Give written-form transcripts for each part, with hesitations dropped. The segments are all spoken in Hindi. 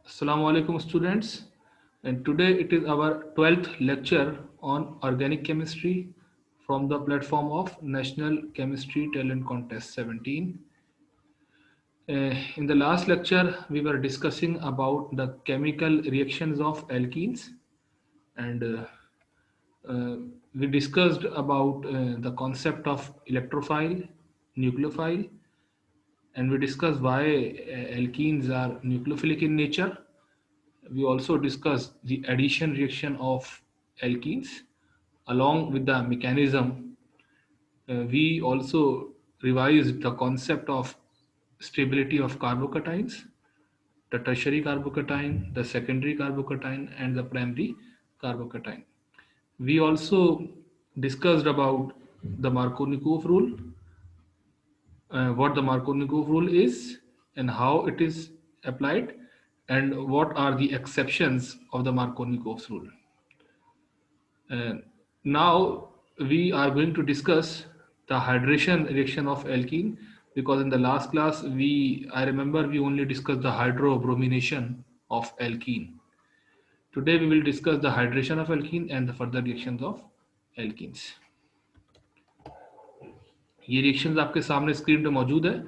Assalamu alaikum students, and today it is our 12th lecture on organic chemistry from the platform of National Chemistry Talent Contest 17. In the last lecture we were discussing about the chemical reactions of alkenes, and uh, we discussed about the concept of electrophile, nucleophile, and we discussed why alkenes are nucleophilic in nature. We also discussed the addition reaction of alkenes along with the mechanism. We also revised the concept of stability of carbocations, the tertiary carbocation, the secondary carbocation, and the primary carbocation. We also discussed about the Markovnikov rule, what the Markovnikov rule is and how it is applied, and what are the exceptions of the Markovnikov's rule. Uh, Now we are going to discuss the hydration reaction of alkene, because in the last class I remember we only discussed the hydrobromination of alkene. Today we will discuss the hydration of alkene and the further reactions of alkenes. ये रिएक्शंस आपके सामने स्क्रीन पे मौजूद है.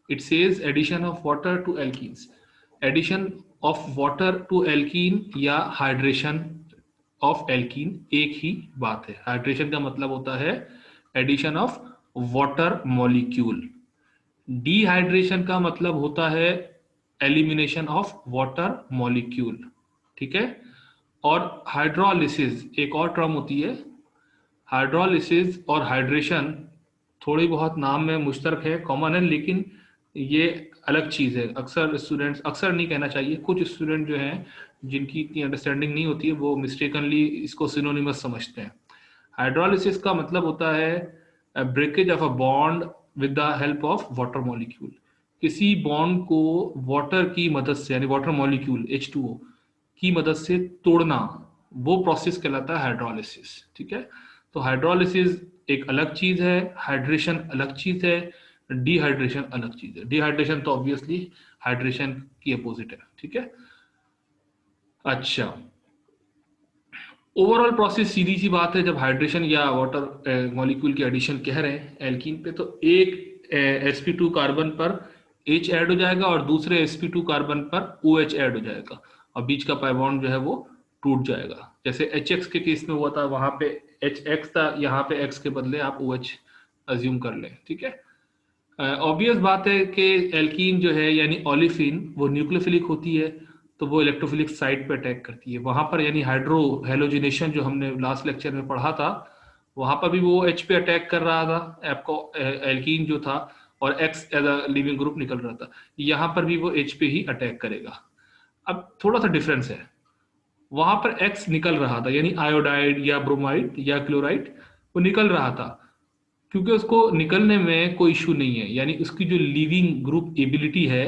It says addition of water to alkenes. Addition of water to alkene या हाइड्रेशन ऑफ एल्कीन एक ही बात है. हाइड्रेशन का मतलब होता है addition of water molecule. Dehydration का मतलब होता है एलिमिनेशन ऑफ वाटर मॉलिक्यूल. ठीक है. और हाइड्रोलिसिस एक और टर्म होती है. हाइड्रोलिसिस और हाइड्रेशन थोड़ी बहुत नाम में मुश्तरक है, कॉमन है, लेकिन ये अलग चीज़ है. अक्सर स्टूडेंट्स, अक्सर नहीं कहना चाहिए, कुछ स्टूडेंट जो हैं जिनकी इतनी अंडरस्टैंडिंग नहीं होती है वो मिस्टेकनली इसको सिनोनिमस समझते हैं. हाइड्रोलिसिस का मतलब होता है breakage of a bond with the help of water molecule. किसी बॉन्ड को वाटर की मदद से, यानी वाटर मॉलिक्यूल H2O की मदद से तोड़ना, वो प्रोसेस कहलाता है हाइड्रोलिसिस. ठीक है. तो हाइड्रोलिसिस एक अलग चीज है, हाइड्रेशन अलग चीज है, डिहाइड्रेशन अलग चीज है. डिहाइड्रेशन तो ऑब्वियसली हाइड्रेशन की अपोजिट है. ठीक है. अच्छा, ओवरऑल प्रोसेस सीधी सी बात है. जब हाइड्रेशन या वाटर मॉलिक्यूल की एडिशन कह रहे हैं एल्कीन पे, तो एक sp2 कार्बन पर H ऐड हो जाएगा और दूसरे sp2 कार्बन पर OH ऐड हो जाएगा और बीच का पाई बॉन्ड जो है वो टूट जाएगा. जैसे HX के केस में हुआ था, वहां पे HX था, यहाँ पे X के बदले आप OH अज्यूम कर लें. ठीक है. ऑब्वियस बात है कि एल्कीन जो है यानी ओलिफिन वो न्यूक्लियोफिलिक होती है, तो वो इलेक्ट्रोफिलिक साइट पे अटैक करती है. वहां पर यानी हाइड्रो हेलोजिनेशन जो हमने लास्ट लेक्चर में पढ़ा था, वहां पर भी वो H पे अटैक कर रहा था आपको, एल्कीन जो था, और X as a leaving group निकल रहा था. यहाँ पर भी वो H पे ही अटैक करेगा. अब थोड़ा सा डिफरेंस है. वहां पर X निकल रहा था, यानी आयोडाइड या ब्रोमाइड या क्लोराइड वो निकल रहा था, क्योंकि उसको निकलने में कोई इशू नहीं है, यानी उसकी जो लिविंग ग्रुप एबिलिटी है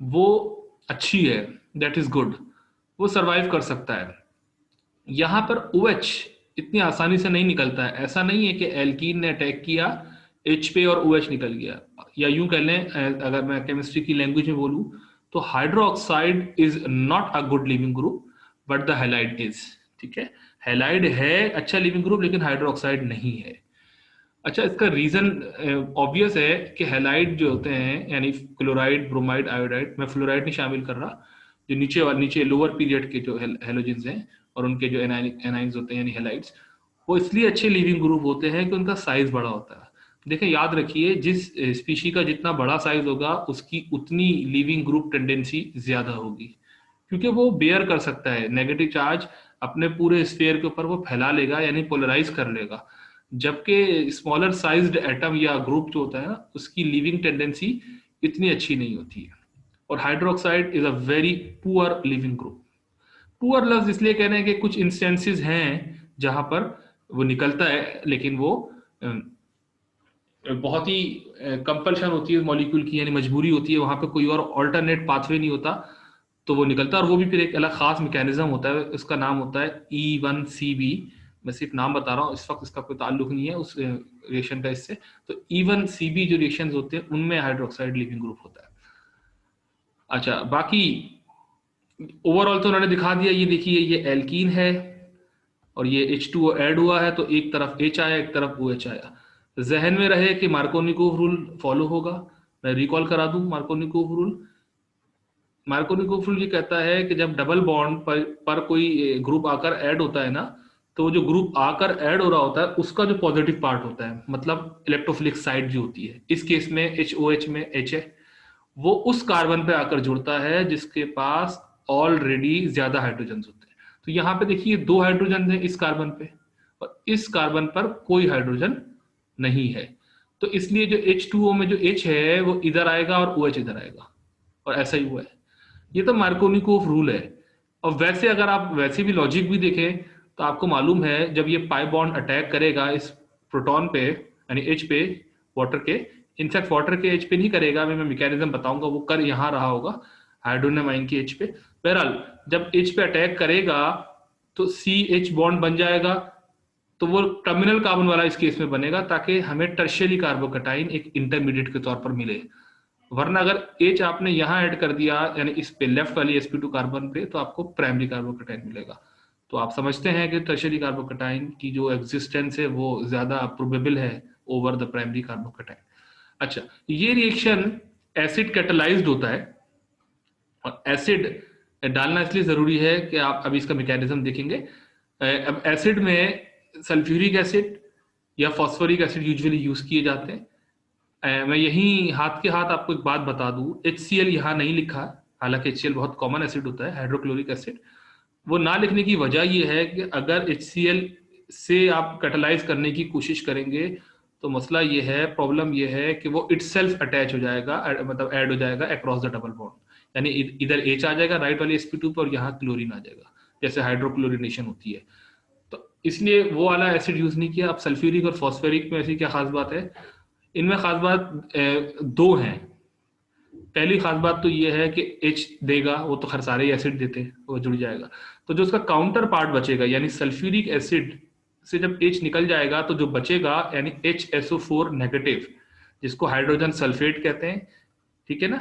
वो अच्छी है, दैट इज गुड, वो सरवाइव कर सकता है. यहां पर OH इतनी आसानी से नहीं निकलता है. ऐसा नहीं है कि एल्कीन ने अटैक किया H पे और OH निकल गया. या यूं कह लें, अगर मैं केमिस्ट्री की लैंग्वेज में बोलूं, तो hydroxide is not a good leaving group but the halide is. ठीक है. हैलाइड है अच्छा लिविंग ग्रुप, लेकिन हाइड्रोक्साइड नहीं है. अच्छा, इसका रीजन ऑब्वियस है कि हैलाइड जो होते हैं, यानी क्लोराइड, ब्रोमाइड, आयोडाइड, मैं फ्लोराइड नहीं शामिल कर रहा, जो नीचे लोअर पीरियड के जो हेलोजेंस हैं और उनके जो एनाइंस होते हैं यानी हैलाइड्स, वो इसलिए अच्छे लिविंग ग्रुप होते हैं कि उनका साइज बड़ा होता है. देखें, याद रखिए, जिस स्पीशी का जितना बड़ा साइज होगा उसकी उतनी लिविंग ग्रुप टेंडेंसी ज्यादा होगी, क्योंकि वो बेयर कर सकता है नेगेटिव चार्ज, अपने पूरे स्फीयर के ऊपर वो फैला लेगा, यानी पोलराइज कर लेगा. जबकि स्मॉलर साइज्ड एटम या ग्रुप जो होता है ना, उसकी लिविंग टेंडेंसी इतनी अच्छी नहीं होती है. और hydroxide is a very poor leaving group. Poor लफ्ज इसलिए कह रहे हैं कि कुछ इंस्टेंसेस हैं जहां पर वो निकलता है, लेकिन वो बहुत ही कंपल्शन होती है मॉलिक्यूल की, यानी मजबूरी होती है, वहां पे कोई और ऑल्टरनेट पाथवे नहीं होता, तो वो निकलता है. और वो भी फिर एक अलग खास मैकेनिज्म होता है, उसका नाम होता है E1CB. मैं सिर्फ नाम बता रहा हूँ, इस वक्त इसका कोई ताल्लुक नहीं है उस रिएक्शन का इससे. तो E1CB जो रिएक्शंस होते हैं उनमें हाइड्रोक्साइड लिविंग ग्रुप होता है. अच्छा, बाकी ओवरऑल तो उन्होंने दिखा दिया, ये देखिए ये एल्कीन है और ये H2O ऐड हुआ है, तो एक तरफ H आया, एक तरफ OH आया। जहन में रहे कि मार्कोनिकोव रूल फॉलो होगा। मैं रिकॉल करा दूं मार्कोनिकोव रूल। मार्कोनिकोव रूल ये कहता है कि जब डबल बॉन्ड पर कोई ग्रुप आकर ऐड होता है ना, तो वो जो ग्रुप आकर ऐड हो रहा होता है उसका जो पॉजिटिव पार्ट होता है, मतलब इलेक्ट्रोफिलिक साइड जो होती है, इस केस में HOH में H है, वो उस कार्बन पे आकर जुड़ता है जिसके पास ऑलरेडी ज्यादा हाइड्रोजन होते हैं। तो यहाँ पे देखिए 2 हाइड्रोजन है इस कार्बन पे, और इस कार्बन पर कोई हाइड्रोजन नहीं है। तो इसलिए जो H2O में जो H है वो इधर आएगा और OH इधर आएगा, और ऐसा ही हुआ है। ये तो मार्कोनिकोव रूल है। और वैसे अगर आप वैसे भी लॉजिक भी देखें तो आपको मालूम है जब ये पाई बॉन्ड अटैक करेगा इस प्रोटॉन पे यानी H पे, वाटर के, इनफैक्ट वाटर के H पे नहीं करेगा, मैं मैकेनिज्म बताऊंगा, वो कर यहाँ रहा होगा हाइड्रोनियम आयन के H पे। बहरहाल जब H पे अटैक करेगा तो CH बॉन्ड बन जाएगा, तो वो टर्मिनल कार्बन वाला इस केस में बनेगा ताकि हमें टर्शियरी कार्बोकैटायन एक इंटरमीडिएट के तौर पर मिले। वरना अगर H आपने यहाँ ऐड कर दिया यानी इस पे लेफ्ट वाली sp2 कार्बन पे, तो आपको प्राइमरी कार्बोकैटायन मिलेगा। तो आप समझते हैं कि टर्शियरी कार्बोकैटायन की जो एग्जिस्टेंस है वो ज्यादा प्रोबेबल है ओवर द प्राइमरी कार्बोकैटायन। अच्छा, ये रिएक्शन एसिड कैटलाइज्ड होता है, और एसिड डालना इसलिए जरूरी है कि आप अभी इसका मैकेनिज्म देखेंगे। अब एसिड में सल्फ्यूरिक एसिड या फॉस्फोरिक एसिड यूजुअली यूज किए जाते हैं। मैं यही हाथ के हाथ आपको एक बात बता दूं, HCl यहाँ नहीं लिखा, हालांकि HCl बहुत कॉमन एसिड होता है, हाइड्रोक्लोरिक एसिड। वो ना लिखने की वजह ये है कि अगर HCl से आप कैटलाइज करने की कोशिश करेंगे तो मसला ये है, प्रॉब्लम ये है कि वो इटसेल्फ अटैच हो जाएगा, मतलब ऐड हो जाएगा अक्रॉस द डबल बॉन्ड, यानी इधर H आ जाएगा राइट वाली sp2 पर, और यहाँ क्लोरीन आ जाएगा, जैसे हाइड्रोक्लोरिनेशन होती है। तो इसलिए वो वाला एसिड यूज नहीं किया। अब सल्फ्यूरिक और फॉस्फेरिक में ऐसी क्या खास बात है? इनमें खास बात दो हैं। पहली खास बात तो ये है कि H देगा, वो तो खैर सारे ही एसिड देते हैं, वो जुड़ जाएगा। तो जो उसका काउंटर पार्ट बचेगा यानी सल्फ्यूरिक एसिड से जब H निकल जाएगा तो जो बचेगा यानी HSO4 नेगेटिव, जिसको हाइड्रोजन सल्फेट कहते हैं, ठीक है ना।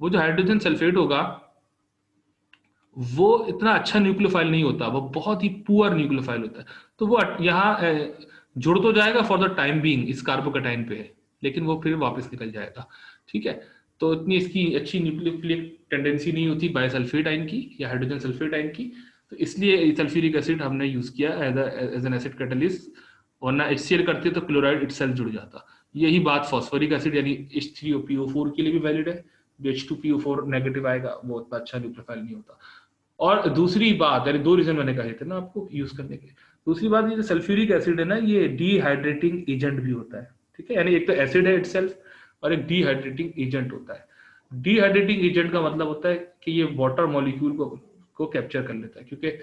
वो जो हाइड्रोजन सल्फेट होगा वो इतना अच्छा न्यूक्लियोफाइल नहीं होता, वो बहुत ही पुअर न्यूक्लियोफाइल होता है। तो वो यहाँ जुड़ तो जाएगा फॉर द टाइम बीइंग इस कार्बोकैटायन पे है, लेकिन वो फिर वापस निकल जाएगा, ठीक है। तो इतनी इसकी अच्छी न्यूक्लियोफिलिक टेंडेंसी नहीं होती बायसल्फेट आयन की या हाइड्रोजन सल्फेट आयन की। तो इसलिए सल्फ्यूरिक एसिड हमने यूज किया एज एन एसिड कैटलिस्ट, वरना HCl करते तो क्लोराइड इटसेल्फ जुड़ जाता। यही बात फॉस्फोरिक एसिड यानी H3PO4 के लिए भी वैलिड है। जो H2PO4 नेगेटिव आएगा वो उतना अच्छा न्यूक्लियोफाइल नहीं होता। और दूसरी बात, यानी 2 रीजन मैंने कहे थे ना आपको यूज करने के। दूसरी बात, ये जो सल्फ्यूरिक एसिड है ना, ये डिहाइड्रेटिंग एजेंट भी होता है, ठीक है। यानी एक तो एसिड है इटसेल्फ, और एक डिहाइड्रेटिंग एजेंट होता है। डिहाइड्रेटिंग एजेंट का मतलब होता है कि ये वाटर मॉलिक्यूल को कैप्चर कर लेता है, क्योंकि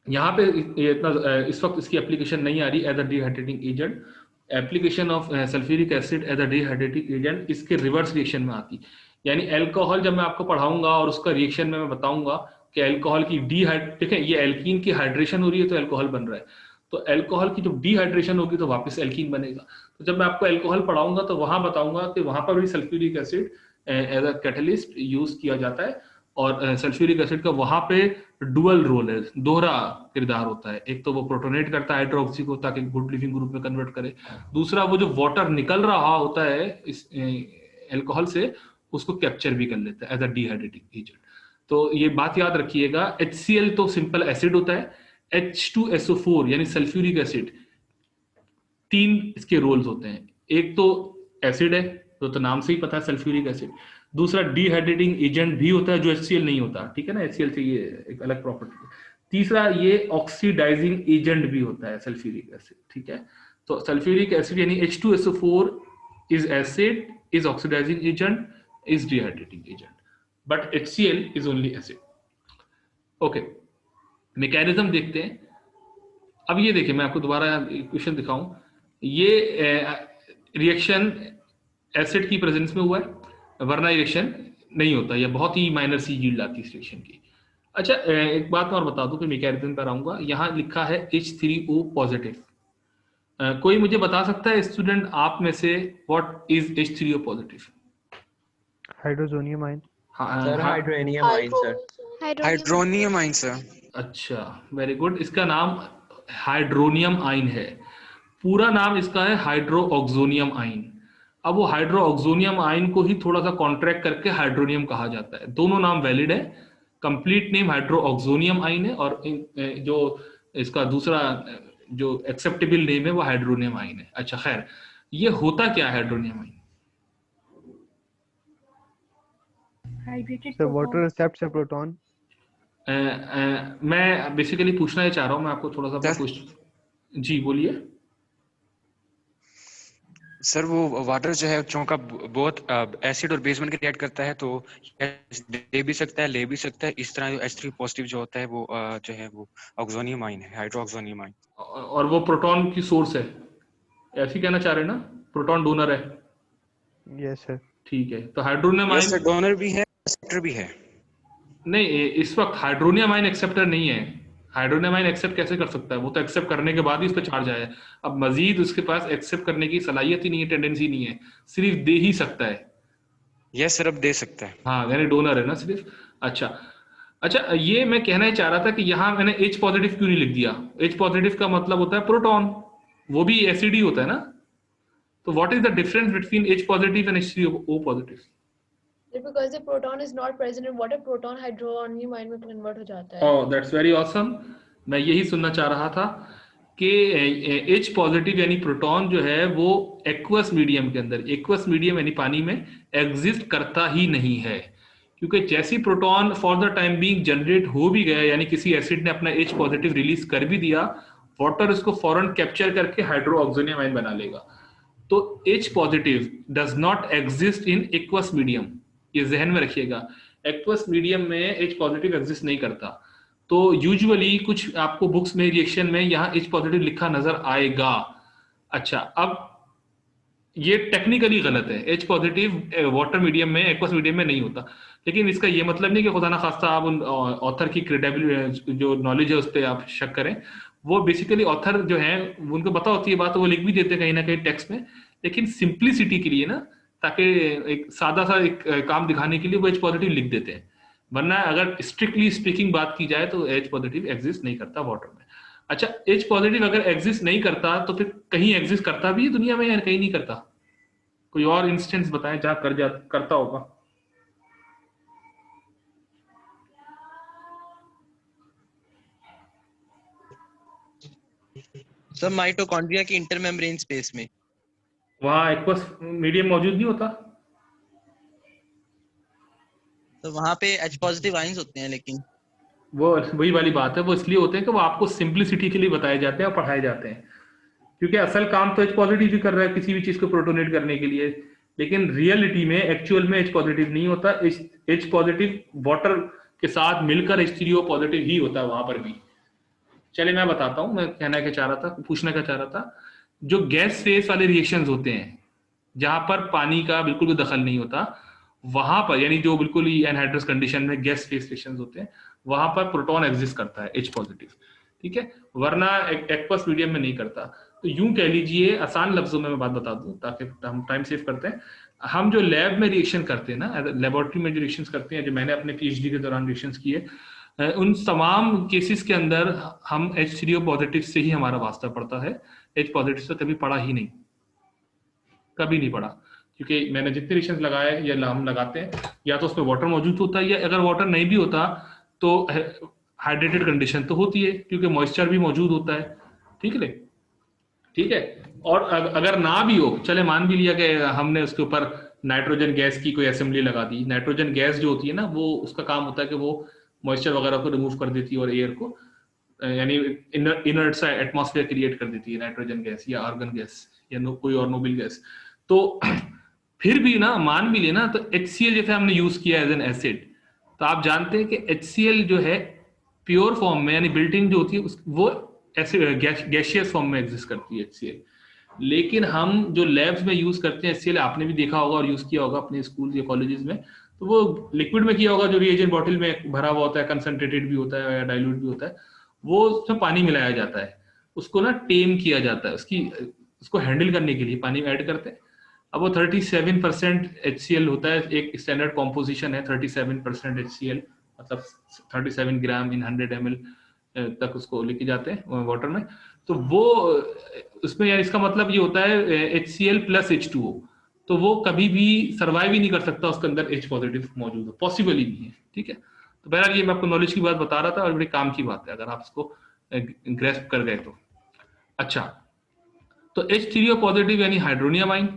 यहाँ पे ये इतना इस वक्त इसकी एप्लीकेशन नहीं आ रही as a dehydrating agent. Application of sulphuric acid as a dehydrating agent इसके रिवर्स रिएक्शन में आती। यानी एल्कोहल जब मैं आपको पढ़ाऊंगा और उसका रिएक्शन में मैं बताऊंगा कि एल्कोहल की देखें ये एल्कीन की हाइड्रेशन हो रही है तो एल्कोहल बन रहा है, तो एल्कोहल की जब डिहाइड्रेशन होगी तो वापस एल्कीन बनेगा। तो जब मैं आपको एल्कोहल पढ़ाऊंगा तो वहां बताऊंगा कि वहां पर भी sulphuric acid as a catalyst use किया जाता है, और सल्फ्यूरिक एसिड का वहां पे डुअल रोल है, दोहरा किरदार होता है। एक तो वो प्रोटोनेट करता है हाइड्रोक्सी को ताकि गुड लिविंग ग्रुप में कन्वर्ट करे, दूसरा वो जो वाटर निकल रहा होता है इस एल्कोहल से उसको कैप्चर भी कर लेता है एज अ डिहाइड्रेटिंग एजेंट। तो ये बात याद रखिएगा, HCl तो सिंपल एसिड होता है, H2SO4 यानी सल्फ्यूरिक एसिड, 3 इसके रोल्स होते हैं। एक तो एसिड है, तो नाम से ही पता है सल्फ्यूरिक एसिड। दूसरा डिहाइड्रेटिंग एजेंट भी होता है जो HCl नहीं होता, ठीक है ना, HCl से ये एक अलग प्रॉपर्टी है। तीसरा ये ऑक्सीडाइजिंग एजेंट भी होता है सल्फ्यूरिक एसिड, ठीक है। तो सल्फ्यूरिक एसिड यानी H2SO4 is acid, is oxidising agent, is dehydrating agent, but HCl is only acid. Okay, mechanism देखते हैं। अब ये देखिए, मैं आपको दोबारा क्वेश्चन दिखाऊं, ये रिएक्शन एसिड की प्रेजेंस में हुआ है, वरना रिएक्शन नहीं होता, या बहुत ही माइनर सी यील्ड आती है इस रिएक्शन की। अच्छा, एक बात और बता दूं फिर मैकेनिज्म पर आऊंगा। यहाँ लिखा है H3O पॉजिटिव। कोई मुझे बता सकता है स्टूडेंट आप में से what is H3O positive? Hydroxonium ion. Sir hydronium ion sir. Hydronium ion sir. अच्छा, वेरी गुड। इसका नाम हाइड्रोनियम आइन है। पूरा नाम इसका है हाइड्रोऑक्सोनियम आइन। अब वो हाइड्रोऑक्सोनियम आइन को ही थोड़ा सा कॉन्ट्रैक्ट करके हाइड्रोनियम कहा जाता है। दोनों नाम वैलिड है। कंप्लीट नेम हाइड्रोऑक्सोनियम आइन है, और जो इसका दूसरा जो एक्सेप्टेबल नेम है वो हाइड्रोनियम आइन है। अच्छा खैर, ये होता क्या है hydronium ion? Sir water accepts a proton. मैं बेसिकली पूछना ही चाह रहा हूँ, मैं आपको थोड़ा सा अपना क्वेश्चन। जी बोलिए सर। वो वाटर जो है चूंकि बहुत एसिड और बेस बन के रिएक्ट करता है, तो दे भी सकता है, ले भी सकता है। इस तरह H3 पॉजिटिव जो होता है वो जो है वो ऑक्सोनियम आइन है, हाइड्रोऑक्सोनियम आइन। और वो प्रोटॉन की सोर्स है, ऐसे कहना चाह रहे हैं ना? प्रोटॉन डोनर है। Yes sir. ठीक है, तो हाइड्रोनियम यस आइन सर, डोनर भी है, एक्सेप्टर भी है। नहीं, इस वक्त हाइड्रोनियम आइन एक्सेप्टर नहीं है। हाइड्रोनियम आइन एक्सेप्ट कैसे कर सकता है? वो तो एक्सेप्ट करने के बाद ही उस पर चार्ज आया है। अब मजीद उसके पास एक्सेप्ट करने की सलाहियत ही नहीं है, टेंडेंसी नहीं है, सिर्फ दे ही सकता है। यस सर, अब दे सकता है। हाँ, यानी डोनर है ना सिर्फ। अच्छा अच्छा, ये मैं कहना ही चाह रहा था कि यहाँ मैंने H पॉजिटिव क्यों नहीं लिख दिया? H पॉजिटिव का मतलब होता है प्रोटॉन, वो भी एसिड ही होता है ना। तो what is the difference between H positive and H3O positive? Because the proton is not present in water, proton hydronium ion में कन्वर्ट हो जाता है। Oh that's very awesome. मैं यही सुनना चाह रहा था कि H पॉजिटिव यानी प्रोटॉन जो है वो एक्वस मीडियम के अंदर, एक्वस मीडियम यानी पानी में एग्जिस्ट करता ही नहीं है। क्योंकि जैसी proton for the time being generate हो भी गया, यानी किसी एसिड ने अपना H पॉजिटिव रिलीज कर भी दिया, वाटर उसको फौरन कैप्चर करके हाइड्रोऑक्सोनियम आयन बना लेगा। तो H positive does not exist in aqueous medium, ये जहन में रखिएगा। एक्वस मीडियम में H पॉजिटिव एग्जिस्ट नहीं करता। तो यूजुअली कुछ आपको बुक्स में रिएक्शन में यहाँ H पॉजिटिव लिखा नजर आएगा। अच्छा, अब ये टेक्निकली गलत है। H पॉजिटिव वाटर मीडियम में, एक्वस मीडियम में नहीं होता। लेकिन इसका ये मतलब नहीं कि खुदा ना खास्ता आप उन ऑथर की क्रेडिबिलिटी जो नॉलेज है उस पर आप शक करें। वो बेसिकली ऑथर जो है उनको पता होती है बात, तो वो लिख भी देते हैं कहीं ना कहीं टेक्स्ट में। लेकिन सिंप्लिसिटी के लिए ना, ताकि एक सादा सा एक काम दिखाने के लिए वो H पॉजिटिव लिख देते हैं। वरना अगर स्ट्रिक्टली स्पीकिंग बात की जाए तो H पॉजिटिव एग्जिस्ट नहीं करता वाटर में। अच्छा, H पॉजिटिव अगर एग्जिस्ट नहीं करता तो फिर कहीं एग्जिस्ट करता भी है दुनिया में या कहीं नहीं करता? कोई और इंस्टेंस बताएं जहां करता होगा। सर माइटोकॉन्ड्रिया की इंटरमेम्ब्रेन स्पेस में वहां एक्वस मीडियम मौजूद नहीं होता? तो वहां पे H पॉजिटिव आइंस होते हैं, लेकिन वो वही वाली बात है, वो इसलिए होते हैं कि वो आपको सिंप्लिसिटी के लिए बताए जाते हैं और पढ़ाए जाते हैं। क्योंकि असल काम तो H पॉजिटिव ही कर रहा है किसी भी चीज को प्रोटोनेट करने के लिए। लेकिन रियलिटी में, एक्चुअल में H पॉजिटिव नहीं होता। H पॉजिटिव वाटर के साथ मिलकर H3O पॉजिटिव ही होता है वहां पर भी। चलिए मैं बताता हूं, मैं कहना क्या चाह रहा था, पूछना क्या चाह रहा था। जो गैस फेस वाले रिएक्शंस होते हैं जहां पर पानी का बिल्कुल भी दखल नहीं होता, वहां पर यानी जो बिल्कुल ही एनहाइड्रस कंडीशन में गैस फेस रिएक्शंस होते हैं, वहां पर प्रोटॉन एग्जिस्ट करता है H पॉजिटिव। ठीक है, वरना एक्वस मीडियम में नहीं करता। तो यूं कह लीजिए, आसान लफ्जों में मैं बात बता दूं ताकि हम टाइम सेव करते हैं। हम जो लैब में रिएक्शन करते हैं ना, लेबोरेटरी में जो रिएक्शन करते हैं, जो मैंने अपने PhD के दौरान रिएक्शन किए, उन तमाम केसेस के अंदर हम H3O पॉजिटिव से ही हमारा वास्ता पड़ता है। H पॉजिटिव से कभी पड़ा ही नहीं, कभी नहीं पड़ा। क्योंकि मैंने जितने रिएक्शंस लगाए या हम लगाते हैं, या तो उसमें वाटर मौजूद होता है, या अगर वाटर नहीं भी होता तो हाइड्रेटेड कंडीशन तो होती है क्योंकि मॉइस्चर भी मौजूद होता है। ठीक है, ठीक है। और अगर ना भी हो, चले मान भी लिया कि हमने उसके ऊपर नाइट्रोजन गैस की कोई असेंबली लगा दी। नाइट्रोजन गैस जो होती है ना, वो उसका काम होता है कि वो मॉइस्चर वगैरह को रिमूव कर देती है और एयर को, यानी इनर्ट सा एटमॉस्फेयर क्रिएट कर देती है नाइट्रोजन गैस या आर्गन गैस या कोई और नोबल गैस। तो फिर भी ना, मान भी लेना, तो HCl जैसे हमने यूज किया एज एन एसिड, तो आप जानते हैं कि HCl जो है प्योर फॉर्म में यानी बिल्ट इन जो होती है वो एसिड गैसियस फॉर्म में एग्जिस्ट करती है HCl। लेकिन हम जो लैब्स में यूज करते हैं HCl, आपने भी देखा होगा और यूज किया होगा अपने स्कूल या कॉलेजेस में, तो वो लिक्विड में किया होगा, जो रिएजेंट बॉटल में भरा हुआ होता है, कंसंट्रेटेड भी होता है या डाइल्यूट भी होता है, वो उसमें पानी मिलाया जाता है। उसको ना टेम किया जाता है, उसको हैंडल करने के लिए पानी में ऐड करते हैं। अब वो 37% HCl होता है, एक स्टैंडर्ड कॉम्पोजिशन है 37% HCl, मतलब 37 ग्राम इन 100 ml तक उसको लेके जाते हैं वाटर में। तो वो उसमें यार इसका मतलब ये होता है HCl प्लस H2O, तो वो कभी भी सर्वाइव ही नहीं कर सकता, उसके अंदर H पॉजिटिव मौजूद है, पॉसिबल ही नहीं है। ठीक है, तो बहरहाल ये मैं आपको नॉलेज की बात बता रहा था और बड़ी काम की बात है अगर आप इसको ग्रेस्प कर गए तो। अच्छा, तो H3O पॉजिटिव यानी हाइड्रोनियम आइन।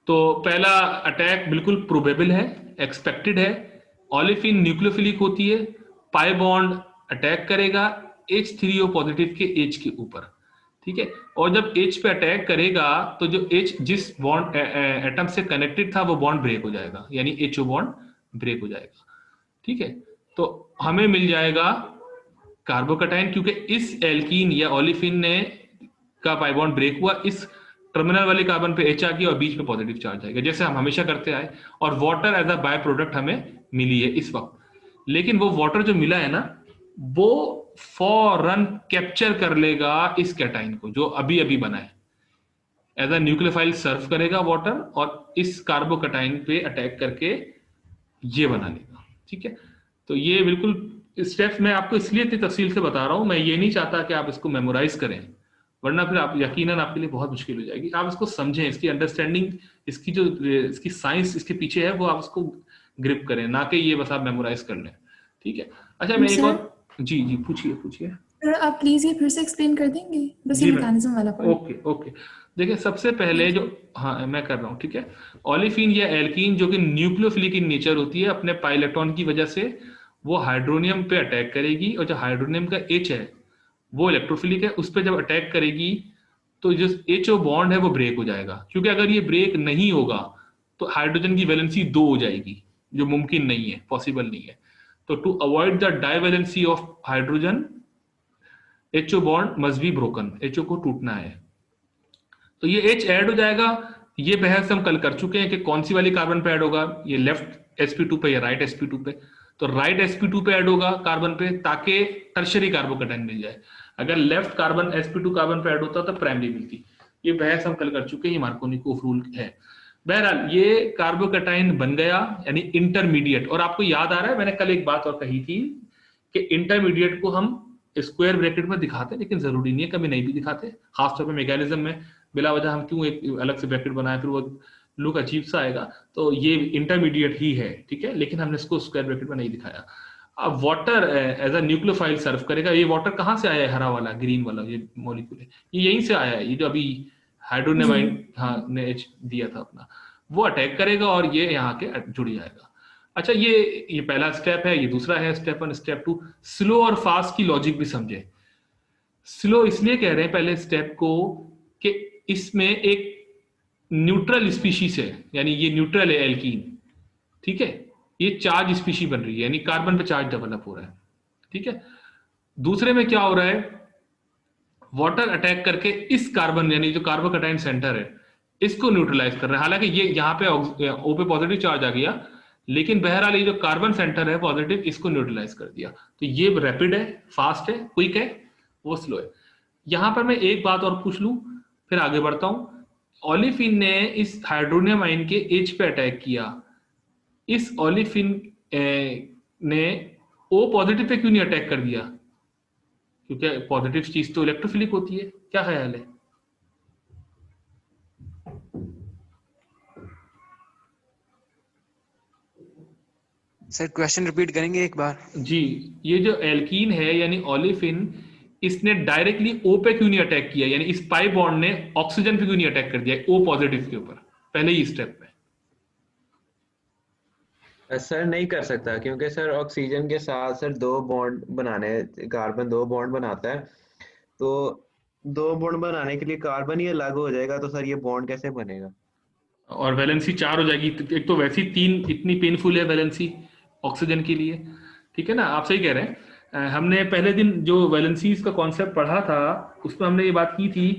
तो पहला अटैक बिल्कुल प्रोबेबल है, एक्सपेक्टेड है। ओलेफिन न्यूक्लियोफिलिक होती है, पाई बॉन्ड अटैक करेगा H3O पॉजिटिव के H के ऊपर। ठीक है, और जब H पे अटैक करेगा तो जो H जिस बॉन्ड एटम से कनेक्टेड था वो बॉन्ड ब्रेक हो जाएगा, यानी HO बॉन्ड ब्रेक हो जाएगा। ठीक है, तो हमें मिल जाएगा कार्बोकैटायन, क्योंकि इस एल्कीन या ओलेफिन ने का पाई बॉन्ड ब्रेक हुआ, इस टर्मिनल वाले कार्बन पे H आ गया और बीच में पॉजिटिव चार्ज आएगा, जैसे हम हमेशा करते आए, और water as a by product हमें मिली है इस वक्त। लेकिन वो वाटर जो मिला है ना, वो फौरन कैप्चर कर लेगा इस कैटाइन को जो अभी अभी बना है, एज अ न्यूक्लियोफाइल सर्व करेगा वाटर और इस कार्बोकैटाइन पे अटैक करके ये बना लेगा। ठीक है, तो ये बिल्कुल स्टेप्स मैं आपको इसलिए इतनी तफसील से बता रहा हूं, मैं ये नहीं चाहता कि आप इसको मेमोराइज करें, वरना फिर आप यकीनन आपके लिए बहुत मुश्किल हो जाएगी। आप इसको समझें, इसकी अंडरस्टैंडिंग, इसकी जो इसकी साइंस इसके पीछे है वो आप उसको ग्रिप करें, ना कि ये बस आप मेमोराइज कर लें। ठीक है, अच्छा मैं एक और, जी जी पूछिए पूछिए। सर आप प्लीज ये फिर से एक्सप्लेन कर देंगे, बस ये मैकेनिज्म वाला पार्ट। ओके ओके, देखिए सबसे पहले जो, हाँ मैं कर रहा हूँ, ठीक है। ओलेफिन या एल्कीन जो कि न्यूक्लियोफिलिक इन नेचर होती है, अपने पाई इलेक्ट्रॉन की वजह से वो हाइड्रोनियम पे अटैक करेगी, और जो हाइड्रोनियम का H है वो इलेक्ट्रोफिलिक है, उस पर जब अटैक करेगी तो जो HO बॉन्ड है वो ब्रेक हो जाएगा, क्योंकि अगर ये ब्रेक नहीं होगा तो हाइड्रोजन की वैलेंसी 2 हो जाएगी, जो मुमकिन नहीं है, पॉसिबल नहीं है। तो to avoid the divalency of hydrogen, HO bond must be broken, HO को टूटना है, तो ये H ऐड हो जाएगा। ये बहस हम कल कर चुके हैं कि कौन सी वाली कार्बन पे ऐड होगा, ये लेफ्ट sp2 पे या राइट sp2 पे। तो राइट sp2 पे ऐड होगा कार्बन पे, ताकि टर्शरी कार्बोकैटायन मिल जाए। अगर लेफ्ट कार्बन sp2 कार्बन पे ऐड होता तो प्राइमरी मिलती। ये बहस हम कल कर चुके हैं, ये मार्कोनिकोव रूल है। बहरहाल ये कार्बोकैटायन बन गया, यानी इंटरमीडिएट। और आपको याद आ रहा है मैंने कल एक बात और कही थी कि इंटरमीडिएट को हम स्क्वायर ब्रैकेट में दिखाते, लेकिन जरूरी नहीं है, कभी नहीं भी दिखाते, खासतौर पर मैकेनिज्म में बिला वजह हम क्यों एक अलग से ब्रैकेट बनाए, फिर वो लुक अजीब सा आएगा। तो ये इंटरमीडिएट ही है, ठीक है, लेकिन हमने इसको स्क्वायर ब्रैकेट में नहीं दिखाया। अब वाटर एज अ न्यूक्लियोफाइल सर्व करेगा। ये वाटर कहाँ से आया है, हरा वाला ग्रीन वाला ये मॉलिक्यूल है, ये यहीं से आया है, ये जो अभी हाइड्रोनेमाइन हाँ ने H दिया था अपना, वो अटैक करेगा और ये यहाँ के जुड़ जाएगा। अच्छा, ये पहला स्टेप है, ये दूसरा है स्टेप 1। स्टेप 2, स्लो और फास्ट की लॉजिक भी समझे। स्लो इसलिए कह रहे हैं पहले स्टेप को कि इसमें एक न्यूट्रल स्पीशीज है, यानी ये न्यूट्रल है एल्कीन, ठीक है, ये चार्ज स्पीशी बन रही है, यानी कार्बन पे चार्ज डेवलप हो रहा है, ठीक है। दूसरे में क्या हो रहा है, वाटर अटैक करके इस कार्बन यानी जो कार्बोकैटायन सेंटर है इसको न्यूट्रलाइज कर रहा है। हालांकि ये यहाँ पे O पे पॉजिटिव चार्ज आ गया, लेकिन बहरहाल ये जो कार्बन सेंटर है पॉजिटिव, इसको न्यूट्रलाइज कर दिया। तो ये रैपिड है, फास्ट है, क्विक है, वो स्लो है। यहां पर मैं एक बात और पूछ लूं फिर आगे बढ़ता हूं। ओलेफिन ने इस हाइड्रोनियम आयन के H पे अटैक किया, इस ओलेफिन ने O पॉजिटिव पे क्यों नहीं अटैक कर दिया? क्योंकि पॉजिटिव चीज तो इलेक्ट्रोफिलिक होती है। क्या ख्याल है? सर क्वेश्चन रिपीट करेंगे एक बार? जी, ये जो एल्कीन है यानी ओलेफिन, इसने डायरेक्टली O पे क्यों नहीं अटैक किया, यानी इस पाई बॉन्ड ने ऑक्सीजन पे क्यों नहीं अटैक कर दिया O पॉजिटिव के ऊपर पहले ही स्टेप में? सर नहीं कर सकता, क्योंकि सर ऑक्सीजन के साथ सर दो बॉन्ड बनाने, कार्बन दो बॉन्ड बनाता है, तो दो बॉन्ड बनाने के लिए कार्बन ही अलग हो जाएगा, तो सर ये बॉन्ड कैसे बनेगा? और वैलेंसी 4 हो जाएगी। एक तो वैसी 3 इतनी पेनफुल है वैलेंसी ऑक्सीजन के लिए, ठीक है ना। आप सही कह रहे हैं। हमने पहले दिन जो वैलेंसीज का कॉन्सेप्ट पढ़ा था उसमें हमने ये बात की थी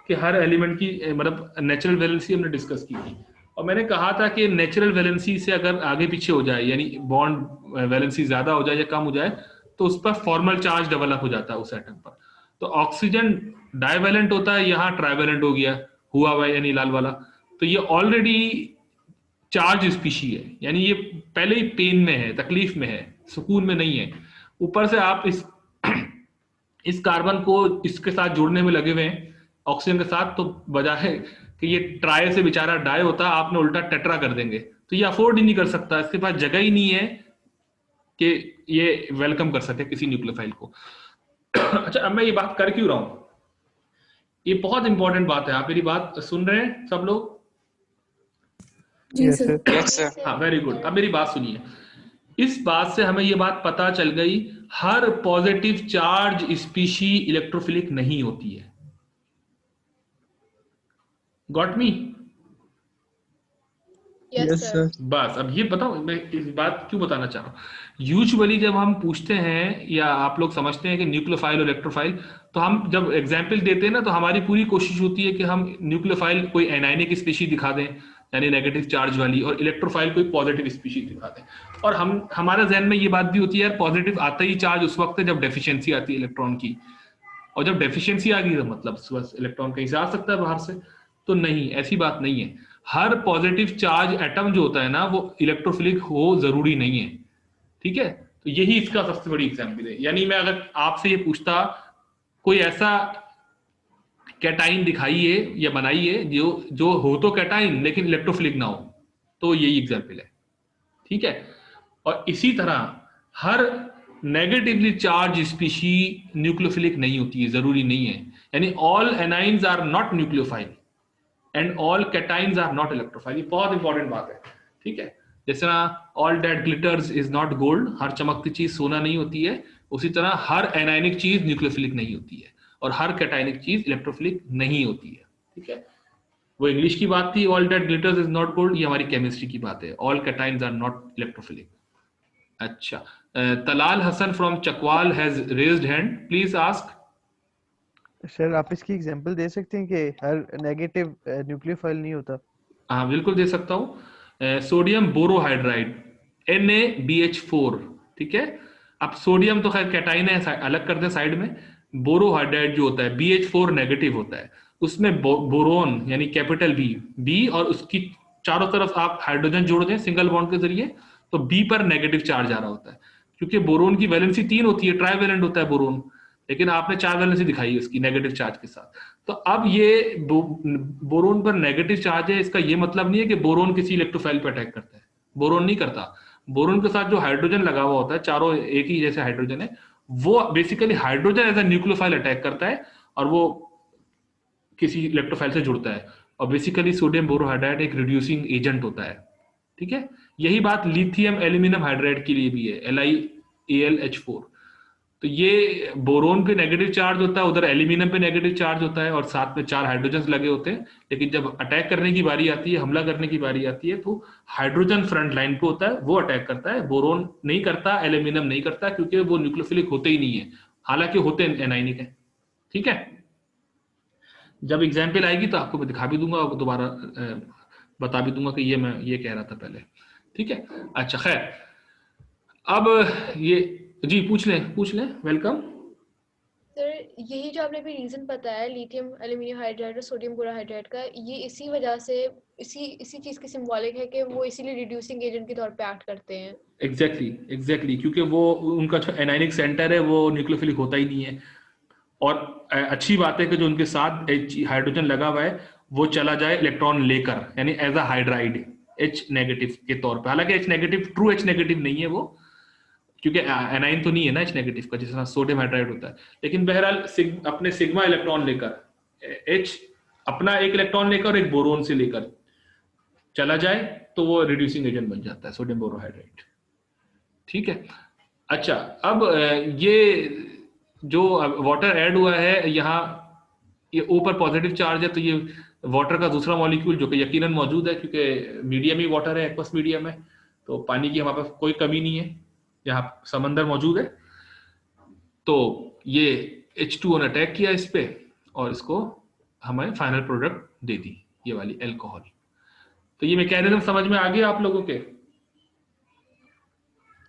कि हर एलिमेंट की मतलब नेचुरल वैलेंसी हमने डिस्कस की थी, और मैंने कहा था कि नेचुरल वैलेंसी से अगर आगे पीछे हो जाए, यानी बॉन्ड वैलेंसी ज्यादा हो जाए या कम हो जाए, तो उस पर फॉर्मल चार्ज डेवलप हो जाता है उस एटम पर। तो ऑक्सीजन डाइवेलेंट होता है, यहाँ ट्राइवेलेंट हो गया, हुआ हुआ यानी लाल वाला, तो ये ऑलरेडी चार्ज स्पीशी है, यानी ये पहले ही पेन में है, तकलीफ में है, सुकून में नहीं है। ऊपर से आप इस कार्बन को इसके साथ जोड़ने में लगे हुए हैं ऑक्सीजन के साथ, तो बजाय कि ये ट्राई से बेचारा डाई होता, आपने उल्टा टेट्रा कर देंगे, तो ये अफोर्ड ही नहीं कर सकता, इसके पास जगह ही नहीं है कि ये वेलकम कर सके किसी न्यूक्लियोफाइल को। अच्छा, अब मैं ये बात कर क्यों रहा हूं, ये बहुत इंपॉर्टेंट बात है। आप मेरी बात सुन रहे हैं सब लोग? जी सर। Yes sir. हाँ, वेरी गुड। अब मेरी बात सुनिए, इस बात से हमें ये बात पता चल गई, हर पॉजिटिव चार्ज स्पीशी इलेक्ट्रोफिलिक नहीं होती है। Got me? Yes, sir. बस अब ये बताओ, मैं इस बात क्यों बताना चाह रहा हूँ। यूजुअली जब हम पूछते हैं या आप लोग समझते हैं कि न्यूक्लियोफाइल और इलेक्ट्रोफाइल, तो हम जब एग्जाम्पल देते हैं ना, तो हमारी पूरी कोशिश होती है कि हम न्यूक्लियोफाइल कोई एनायनिक स्पीशी दिखा दें, यानी नेगेटिव चार्ज वाली, और इलेक्ट्रोफाइल कोई पॉजिटिव स्पीशी दिखा दें। और हमारे जहन में ये बात भी होती है, यार पॉजिटिव आता ही चार्ज उस वक्त है जब डेफिशिएंसी आती है इलेक्ट्रॉन की, और जब डेफिशिएंसी आ गई तो मतलब बस इलेक्ट्रॉन कहीं से आ सकता है बाहर से। तो नहीं, ऐसी बात नहीं है। हर पॉजिटिव चार्ज एटम जो होता है ना, वो इलेक्ट्रोफिलिक हो जरूरी नहीं है, ठीक है। तो यही इसका सबसे बड़ी एग्जाम्पल है। यानी मैं अगर आपसे ये पूछता कोई ऐसा कैटाइन दिखाइए या बनाइए जो हो तो कैटाइन लेकिन इलेक्ट्रोफिलिक ना हो, तो यही एग्जाम्पल है, ठीक है। और इसी तरह हर नेगेटिवली चार्ज स्पीशी न्यूक्लियोफिलिक नहीं होती है, जरूरी नहीं है। यानी all anions are not nucleophile and all cations are not electrophile. ये बहुत इंपॉर्टेंट बात है, ठीक है। जैसे ना all that glitters is not gold, हर चमकती चीज सोना नहीं होती है, उसी तरह हर एनायनिक चीज न्यूक्लियोफिलिक नहीं होती है और हर कैटायनिक चीज इलेक्ट्रोफिलिक नहीं होती है, ठीक है। वो इंग्लिश की बात थी, all that glitters is not gold, ये हमारी केमिस्ट्री की बात है, all cations are not electrophilic. अच्छा, Talal Hassan from Chakwal has raised hand, please ask. Sir आप इसकी एग्जांपल दे सकते हैं कि हर नेगेटिव न्यूक्लियोफाइल नहीं होता? हाँ बिल्कुल दे सकता हूँ। सोडियम बोरोहाइड्राइड NaBH4, ठीक है। अब सोडियम तो खैर कैटाइन है, अलग कर दें साइड में। बोरोहाइड्राइड जो होता है BH4 नेगेटिव होता है, उसमें बोरोन यानी कैपिटल बी और उसकी चारों तरफ आप हाइड्रोजन जोड़ दें सिंगल बॉन्ड के जरिए, तो बी पर नेगेटिव चार्ज आ रहा होता है, क्योंकि बोरोन की वैलेंसी 3 होती है, ट्राइवेलेंट होता है बोरोन, लेकिन आपने 4 वैलेंसी दिखाई है उसकी नेगेटिव चार्ज के साथ। तो अब ये बोरोन पर नेगेटिव चार्ज है, इसका ये मतलब नहीं है कि बोरोन किसी इलेक्ट्रोफाइल पर अटैक करता है, बोरोन नहीं करता। बोरोन के साथ जो हाइड्रोजन लगा हुआ होता है, चारों एक ही जैसे हाइड्रोजन है, वो basically hydrogen as a nucleophile attack करता है और वो किसी इलेक्ट्रोफाइल से जुड़ता है, और बेसिकली सोडियम बोरोहाइड्राइड एक रिड्यूसिंग एजेंट होता है, ठीक है। यही बात लिथियम एल्यूमिनियम हाइड्राइड के लिए भी है, LiAlH4। तो ये बोरोन पे नेगेटिव चार्ज होता है, उधर एल्यूमिनियम पे नेगेटिव चार्ज होता है, और साथ में 4 हाइड्रोजन लगे होते हैं, लेकिन जब अटैक करने की बारी आती है, हमला करने की बारी आती है, तो हाइड्रोजन फ्रंट लाइन पे होता है, वो अटैक करता है, बोरोन नहीं करता, एल्यूमिनियम नहीं करता, क्योंकि वो न्यूक्लियोफिलिक होते ही नहीं है, हालांकि होते एनायनिक है, ठीक है। जब एग्जाम्पल आएगी तो आपको मैं दिखा भी दूंगा और दोबारा बता भी दूंगा कि ये मैं ये कह रहा था पहले, ठीक है। अच्छा खैर, अब ये जी पूछ लें, वेलकम। सर यही जो आपने अभी रीजन बताया लिथियम एल्यूमिनियम हाइड्राइड और सोडियम बोरोहाइड्राइड का, ये इसी वजह से इसी चीज की सिंबॉलिक है कि वो इसीलिए रिड्यूसिंग एजेंट के तौर पे एक्ट करते हैं। एग्जैक्टली, क्योंकि वो उनका जो एनायनिक सेंटर है वो न्यूक्लियोफिलिक होता ही नहीं है, और अच्छी बात है कि जो उनके साथ हाइड्रोजन लगा हुआ है वो चला जाए इलेक्ट्रॉन लेकर, यानी as a hydride H negative के तौर पे। हालांकि H negative true H negative नहीं है वो, क्योंकि एनाइन तो नहीं है ना H नेगेटिव का, जिस तरह सोडियम हाइड्राइड होता है। लेकिन बहरहाल अपने सिग्मा इलेक्ट्रॉन लेकर H अपना एक इलेक्ट्रॉन लेकर और एक बोरोन से लेकर चला जाए तो वो रिड्यूसिंग एजेंट बन जाता है सोडियम बोरोहाइड्राइड, ठीक है। अच्छा, अब ये जो वाटर ऐड हुआ है यहाँ, ये ऊपर पॉजिटिव चार्ज है, तो ये वाटर का दूसरा मॉलिक्यूल जो कि यकीनन मौजूद है, क्योंकि मीडियम ही वाटर है, एक्वस मीडियम है, तो पानी की हमारे पास कोई कमी नहीं है, यहाँ समंदर मौजूद है। तो ये H2O ने अटैक किया इस पे और इसको हमें फाइनल प्रोडक्ट दे दी, ये वाली एल्कोहल। तो ये मैकेनिज्म समझ में आ गया आप लोगों के?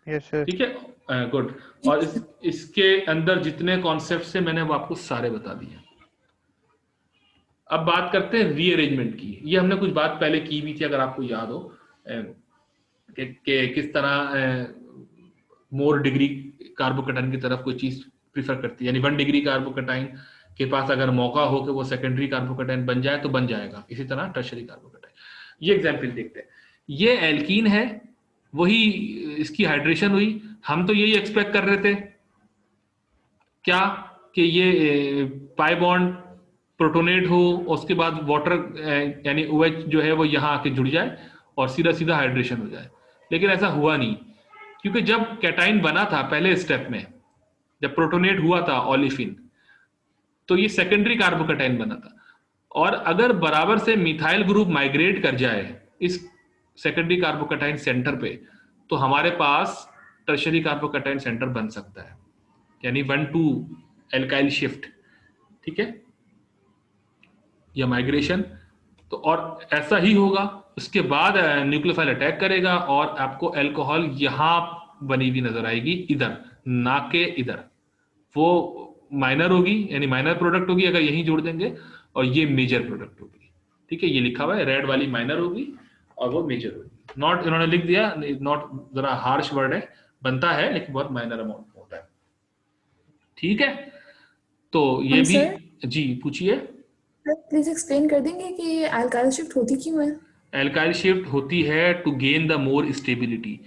Yes sir. ठीक है। गुड। और इसके अंदर जितने कॉन्सेप्ट है मैंने वो आपको सारे बता दिए। अब बात करते हैं रीअरेंजमेंट की। ये हमने कुछ बात पहले की भी थी, अगर आपको याद हो कि किस तरह मोर डिग्री कार्बोकैटायन की तरफ कोई चीज प्रीफर करती है, यानी 1 डिग्री कार्बोकैटायन के पास अगर मौका हो कि वो सेकेंडरी कार्बोकैटायन बन जाए तो बन जाएगा, इसी तरह टर्शरी कार्बोकैटायन। ये एग्जाम्पल देखते हैं। ये एल्कीन है, वही इसकी हाइड्रेशन हुई। हम तो यही एक्सपेक्ट कर रहे थे क्या कि ये पाई बॉन्ड प्रोटोनेट हो, उसके बाद वाटर यानी OH जो है वो यहाँ आके जुड़ जाए और सीधा सीधा हाइड्रेशन हो जाए, लेकिन ऐसा हुआ नहीं। क्योंकि जब कैटाइन बना था पहले स्टेप में, जब प्रोटोनेट हुआ था ओलिफिन, तो ये सेकेंडरी कार्बोकैटायन बना था। और अगर बराबर से मिथाइल ग्रुप माइग्रेट कर जाए इस सेकेंडरी कार्बोकैटायन सेंटर पे, तो हमारे पास टर्शरी कार्बोकैटायन सेंटर बन सकता है, यानी 1,2 एल्काइल शिफ्ट, ठीक है, या माइग्रेशन। तो और ऐसा ही होगा, उसके बाद न्यूक्लियोफाइल अटैक करेगा और आपको अल्कोहल यहां बनी हुई नजर आएगी, इधर, ना के इधर। वो माइनर होगी, यानी माइनर प्रोडक्ट होगी अगर यहीं जोड़ देंगे, और ये मेजर प्रोडक्ट होगी, ठीक है। ये लिखा हुआ है, रेड वाली माइनर होगी और वो मेजर होगी। नॉट इन्होंने लिख दिया, नॉट जरा हार्श वर्ड है, बनता है लेकिन बहुत माइनर अमाउंट होता है, ठीक है। तो ये भी सर, जी पूछिए। प्लीज एक्सप्लेन कर देंगे कि अल्काइल शिफ्ट होती क्यों है? एल्काइल शिफ्ट होती है to gain the more stability,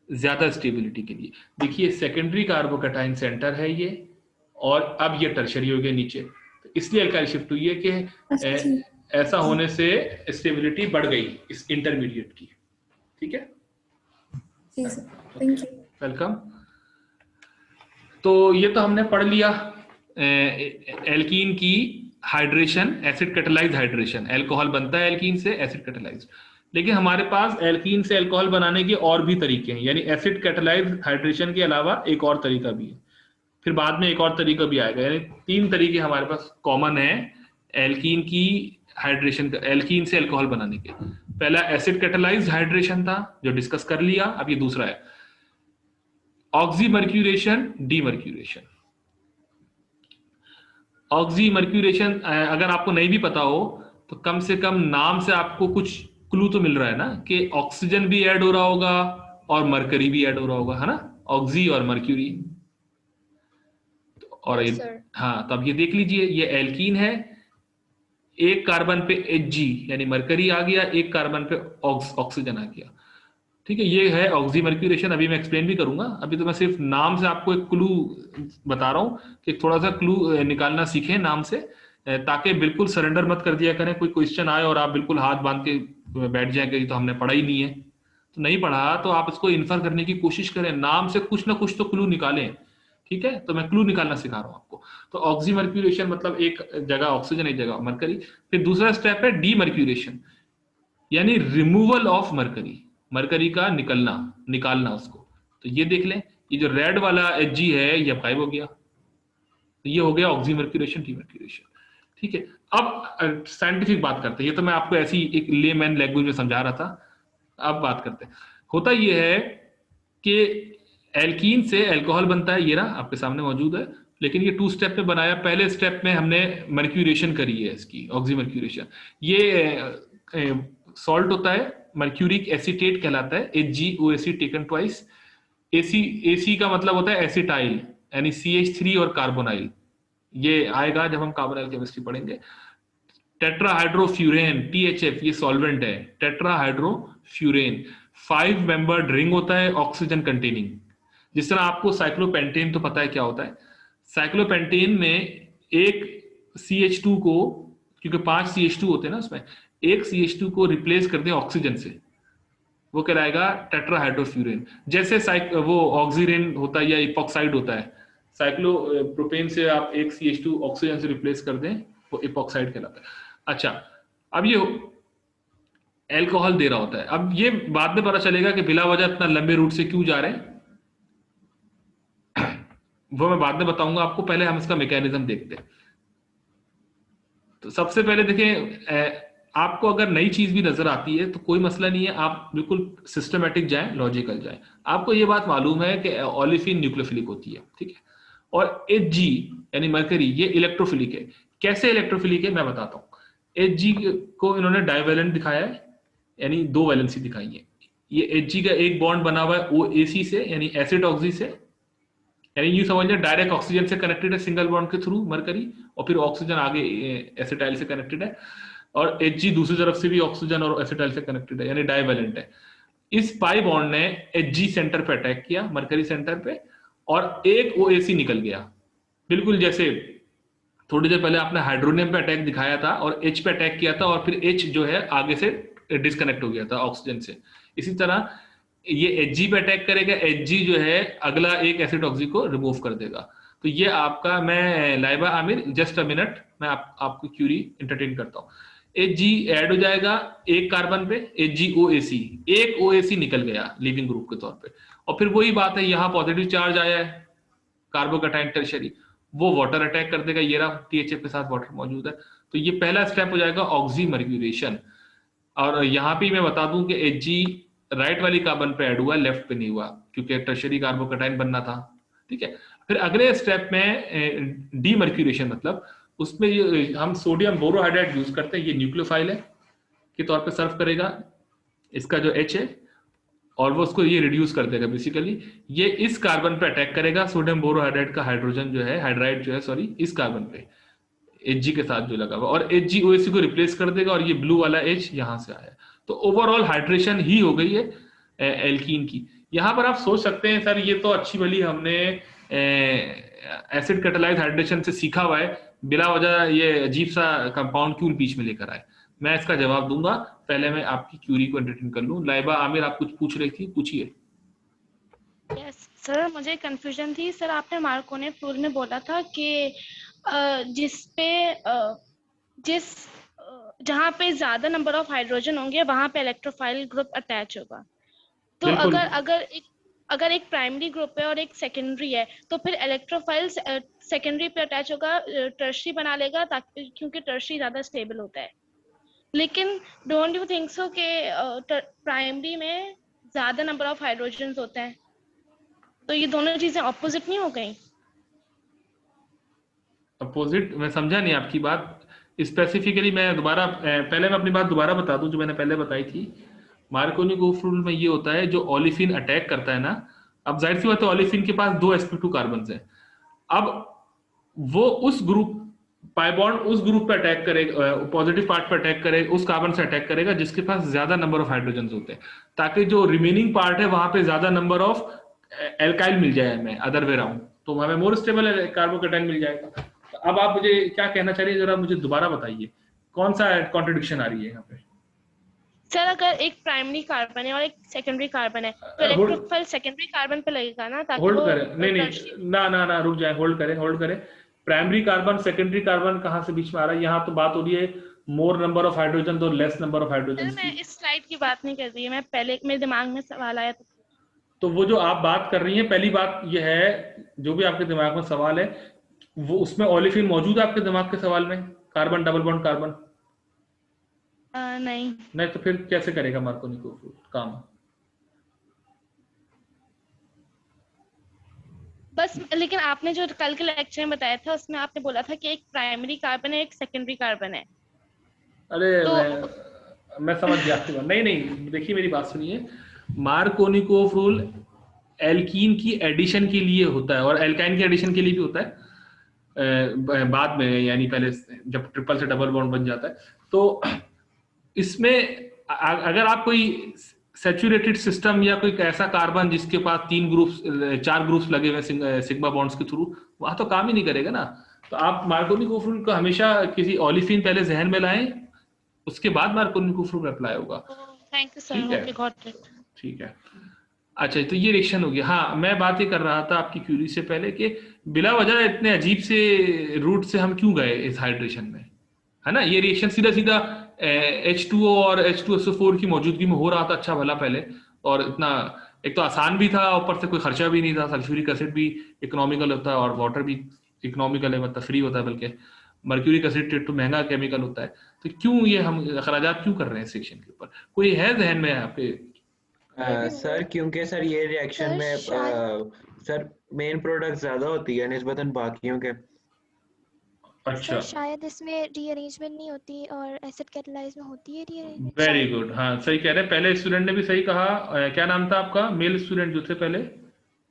ज्यादा स्टेबिलिटी के लिए। देखिए सेकेंडरी कार्बोकैटायन सेंटर है ये, और अब ये टर्शरी हो गया नीचे, तो इसलिए एल्काइल शिफ्ट हुई है कि अच्छा जी, ऐसा होने से स्टेबिलिटी बढ़ गई इस इंटरमीडिएट की, ठीक है। जी सर, थैंक यू। वेलकम। तो ये तो हमने पढ़ लिया एल्कीन की hydration, acid catalysed hydration. Alcohol बनता है एल्कीन से, एसिड कैटालाइज्ड। लेकिन हमारे पास एल्कीन से अल्कोहल बनाने के और भी तरीके हैं, यानी एसिड कैटालाइज्ड हाइड्रेशन के अलावा एक और तरीका भी है, फिर बाद में एक और तरीका भी आएगा। यानी 3 तरीके हमारे पास कॉमन है एल्कीन की हाइड्रेशन, एल्कीन से अल्कोहल बनाने के। पहला एसिड कैटालाइज्ड हाइड्रेशन था जो डिस्कस कर लिया, अब ये दूसरा है ऑक्सीमर्क्यूरेशन, डीमर्क्यूरेशन। ऑक्सीमर्क्यूरेशन अगर आपको नहीं भी पता हो तो कम से कम नाम से आपको कुछ क्लू तो मिल रहा है ना, कि ऑक्सीजन भी ऐड हो रहा होगा और मरकरी भी ऐड हो रहा होगा, है ना, ऑक्सी और मर्क्यूरी। और Yes, sir. हाँ, तो अब ये देख लीजिए, ये एल्कीन है, एक कार्बन पे Hg यानी मरकरी आ गया, एक कार्बन पे ऑक्सीजन आ गया, ठीक है। ये है ऑक्सीमर्क्यूरेशन। अभी मैं एक्सप्लेन भी करूंगा, अभी तो मैं सिर्फ नाम से आपको एक क्लू बता रहा हूं कि थोड़ा सा क्लू निकालना सीखें नाम से, ताकि बिल्कुल सरेंडर मत कर दिया करें। कोई क्वेश्चन आए और आप बिल्कुल हाथ बांध के बैठ जाए कि तो हमने पढ़ा ही नहीं है, तो नहीं पढ़ा तो आप इसको इन्फर करने की कोशिश करें, नाम से कुछ ना कुछ तो क्लू निकालें, ठीक है। तो मैं क्लू निकालना सिखा रहा हूं आपको। तो ऑक्सीमर्क्यूरेशन मतलब एक जगह ऑक्सीजन, एक जगह मरकरी। फिर दूसरा स्टेप है डीमर्क्यूरेशन, यानी रिमूवल ऑफ मरकरी, मरकरी का निकालना उसको। तो ये देख लें, ये जो रेड वाला Hg है ये गायब हो गया, तो ये हो गया ऑक्सीमर्क्यूरेशन, डीमर्क्यूरेशन, ठीक है। अब साइंटिफिक बात करते हैं, ये तो मैं आपको ऐसी एक लेमैन लैंग्वेज में समझा रहा था। अब बात करते हैं, होता ये है कि एल्कीन से अल्कोहल बनता है, ये ना आपके सामने मौजूद है, लेकिन ये 2 स्टेप में बनाया। पहले स्टेप में हमने मर्क्यूरेशन करी है इसकी, ऑक्सीमर्क्यूरेशन। ये सॉल्ट होता है, मर्क्यूरिक एसीटेट कहलाता है, HgOAc टेकन ट्वाइस। AC का मतलब होता है एसिटाइल, यानी CH3 और कार्बोनाइल। ये आएगा जब हम कार्बोनाइल केमिस्ट्री पढ़ेंगे। टेट्राहाइड्रोफ्यूरेन, THF, ये सॉल्वेंट है, टेट्राहाइड्रोफ्यूरेन। 5 मेंबर्ड रिंग होता है ऑक्सीजन कंटेनिंग। जिस तरह आपको साइक्लोपेंटेन तो पता है क्या होता है, साइक्लोपेंटेन में एक CH2 को, क्योंकि 5 CH2 होते हैं ना उसमें, एक CH2 को रिप्लेस कर दे ऑक्सीजन से, वो कहलाएगा टेट्राहाइड्रोफ्यूरेन। जैसे वो ऑक्सीरेन होता है या इपॉक्साइड होता है, साइक्लोप्रोपेन से आप एक CH2 ऑक्सीजन से रिप्लेस कर दें, वो इपॉक्साइड कहलाता है। अच्छा, अब ये अल्कोहल दे रहा होता है। अब ये बाद में पता चलेगा कि बिला वजह इतना लंबे रूट से क्यों जा रहे हैं, वो मैं बाद में बताऊंगा आपको। पहले हम इसका मैकेनिज्म देखते हैं। तो सबसे पहले देखें, आपको अगर नई चीज भी नजर आती है तो कोई मसला नहीं है, आप बिल्कुल सिस्टमेटिक जाएं, लॉजिकल जाएं। आपको ये बात मालूम है कि ओलेफिन न्यूक्लियोफिलिक होती है, ठीक है, और Hg यानी मरकरी ये इलेक्ट्रोफिलिक है। कैसे इलेक्ट्रोफिलिक है मैं बताता हूँ। Hg को इन्होंने डाइवेलेंट दिखाया है, यानी 2 वैलेंसी दिखाई है। ये Hg का एक बॉन्ड बना हुआ है OAC से, यानी एसिड ऑक्सी से, यानी यूं समझ लें डायरेक्ट ऑक्सीजन से कनेक्टेड है सिंगल बॉन्ड के थ्रू मरकरी, और फिर ऑक्सीजन आगे एसिटाइल से कनेक्टेड है, और Hg दूसरी तरफ से भी ऑक्सीजन और एसिटाइल से कनेक्टेड है, यानी डाइवेलेंट है। इस पाई बॉन्ड ने Hg सेंटर पे अटैक किया, मरकरी सेंटर पे, और एक OAC निकल गया। बिल्कुल जैसे थोड़ी देर पहले आपने हाइड्रोनियम पे अटैक दिखाया था और H पे अटैक किया था, और फिर H जो है आगे से डिस्कनेक्ट हो गया था ऑक्सीजन से। इसी तरह ये Hg पे अटैक करेगा, Hg जो है अगला एक एसिड ऑक्सी को रिमूव कर देगा। तो ये आपका, मैं Laiba Aamir just a minute, मैं आपको क्यूरी एंटरटेन करता हूँ। Hg ऐड हो जाएगा एक कार्बन पे, HgOAC, एक OAC निकल गया लीविंग ग्रुप के तौर पे, और फिर वही बात है, यहाँ पॉजिटिव चार्ज आया है कार्बोकैटायन टर्शियरी, वो वाटर अटैक कर देगा, ये रहा THF के साथ वाटर मौजूद है। तो ये पहला स्टेप हो जाएगा ऑक्सीमर्क्यूरेशन। और यहाँ पे मैं बता दूं कि Hg राइट वाली कार्बन पे ऐड हुआ, लेफ्ट पे नहीं हुआ, क्योंकि टर्शियरी कार्बोकैटायन बनना था, ठीक है। फिर अगले स्टेप में डीमर्क्यूरेशन, मतलब उसमें हम सोडियम बोरोहाइड्राइड यूज करते हैं, ये न्यूक्लियोफाइल है के तौर पे सर्व करेगा इसका जो H है, और वो उसको ये रिड्यूस कर देगा। बेसिकली ये इस कार्बन पे अटैक करेगा, सोडियम बोरोहाइड्राइड का हाइड्रोजन जो है, हाइड्राइड जो है सॉरी, इस कार्बन पे Hg के साथ जो लगा हुआ, और HgOAC को रिप्लेस कर देगा, और ये ब्लू वाला H यहाँ से आया। तो ओवरऑल हाइड्रेशन ही हो गई है एल्कीन की। यहाँ पर आप सोच सकते हैं सर ये तो अच्छी भली हमने एसिड कैटालाइज हाइड्रेशन से सीखा हुआ है, बिला वजह ये अजीब सा कंपाउंड क्यों बीच में लेकर आए। मैं इसका जवाब दूंगा, पहले मैं आपकी क्यूरी को एंटरटेन कर लूं। लाइबा आमिर आप कुछ पूछ रही थी, पूछिए। यस सर, मुझे कंफ्यूजन थी सर। आपने मार्कोनी प्रूल में बोला था कि जहाँ पे ज्यादा नंबर ऑफ हाइड्रोजन होंगे वहां पे इलेक्ट्रोफाइल ग्रुप अटैच होगा। तो अगर एक प्राइमरी ग्रुप है और एक सेकेंडरी है, तो फिर इलेक्ट्रोफाइल सेकेंडरी पे अटैच होगा, टर्शरी बना लेगा, ताकि क्योंकि टर्शरी ज्यादा स्टेबल होता है। लेकिन डोंट यू थिंक सो कि प्राइमरी में ज्यादा नंबर ऑफ हाइड्रोजन होते हैं, तो ये दोनों चीजें ऑपोजिट नहीं हो गई? अपोजिट मैं समझा नहीं आपकी बात स्पेसिफिकली। मैं दोबारा पहले मैं अपनी बात दोबारा बता दूं जो मैंने पहले बताई थी। मार्कोनी ग्रुप रूल में ये होता है, जो ओलिफिन अटैक करता है ना, अब जाहिर सी बात है ओलिफिन के पास 2 sp2 कार्बन है, अब वो उस ग्रुप पाई बॉन्ड उस ग्रुप पे अटैक करेगा, पॉजिटिव पार्ट पे अटैक करेगा, उस कार्बन से अटैक करेगा जिसके पास ज्यादा नंबर ऑफ हाइड्रोजन होते हैं, ताकि जो रिमेनिंग पार्ट है वहां पे ज्यादा नंबर ऑफ एल्काइल मिल जाए हमें, अदर वे राउंड, तो हमें मोर स्टेबल कार्बोकैटायन मिल जाएगा। तो अब आप मुझे क्या कहना चाह रही है, जरा मुझे दोबारा बताइए कौन सा कॉन्ट्रडिक्शन आ रही है यहाँ पे। सर अगर एक प्राइमरी कार्बन है और एक सेकेंडरी कार्बन है, तो इलेक्ट्रोफाइल सेकेंडरी कार्बन पे लगेगा ना, ताकि होल्ड करें, नहीं ना रुक जाए, होल्ड करें। प्राइमरी कार्बन सेकेंडरी कार्बन कहाँ से बीच में आ रहा है? यहाँ तो बात हो रही है मोर नंबर ऑफ हाइड्रोजन तो लेस नंबर ऑफ हाइड्रोजन। मैं इस स्लाइड की बात नहीं कर रही है, मैं पहले मेरे दिमाग में सवाल आया तो वो जो आप बात कर रही हैं, पहली बात ये है, जो भी आपके दिमाग में सवाल है वो उसमें ओलिफिन मौजूद है आपके दिमाग के सवाल में, कार्बन डबल बॉन्ड कार्बन? नहीं तो फिर कैसे करेगा मार्कोनी ग्रुप काम? बस लेकिन आपने जो कल के लेक्चर में बताया था उसमें आपने बोला था कि एक प्राइमरी कार्बन है, एक सेकेंडरी कार्बन है। अरे तो मैं समझ गया आपकी बात। नहीं देखिए मेरी बात सुनिए, मार्कोनी ग्रुप रूल एल्कीन की एडिशन के लिए होता है और एल्काइन की एडिशन के लिए भी होता है बाद में, यानी पहले जब ट्रिपल से डबल बॉन्ड बन जाता है। तो इसमें अगर आप कोई सैचुरेटेड सिस्टम या कोई ऐसा कार्बन जिसके पास 4 ग्रुप्स लगे हुए सिग्मा बॉन्ड्स के थ्रू, वहां तो काम ही नहीं करेगा ना। तो आप मार्कोनी ग्रुप रूल को हमेशा किसी ओलिफिन पहले जहन में लाएं, उसके बाद मार्कोनी ग्रुप रूल अप्लाई होगा। थैंक यू सर, ठीक है। अच्छा तो ये रिएक्शन हो गया। हाँ मैं बात ये कर रहा था आपकी क्यूरी से पहले कि बिला वजह इतने अजीब से रूट से हम क्यों गए इस हाइड्रेशन में, है ना। ये रिएक्शन सीधा H2O और H2SO4 की मौजूदगी में हो रहा था अच्छा भला पहले, और इतना एक तो आसान भी था, ऊपर से कोई खर्चा भी नहीं था, सल्फ्यूरिक एसिड भी इकोनॉमिकल होता है और वाटर भी इकोनॉमिकल है, मतलब फ्री होता है, बल्कि मर्क्यूरिक एसिड तो महंगा केमिकल होता है। तो क्यों ये हम अखराजात क्यों कर रहे हैं इस सेक्शन के ऊपर? कोई है जहन में आपके? सर क्योंकि सर ये रिएक्शन सर में सर मेन प्रोडक्ट ज्यादा होती है निस्बतन बाकियों के। अच्छा, सर शायद इसमें रीअरेंजमेंट नहीं होती और एसिड कैटालाइज में होती है रीअरेंजमेंट। वेरी गुड, हाँ सही कह रहे हैं। पहले स्टूडेंट ने भी सही कहा। क्या नाम था आपका, मेल स्टूडेंट जो थे पहले?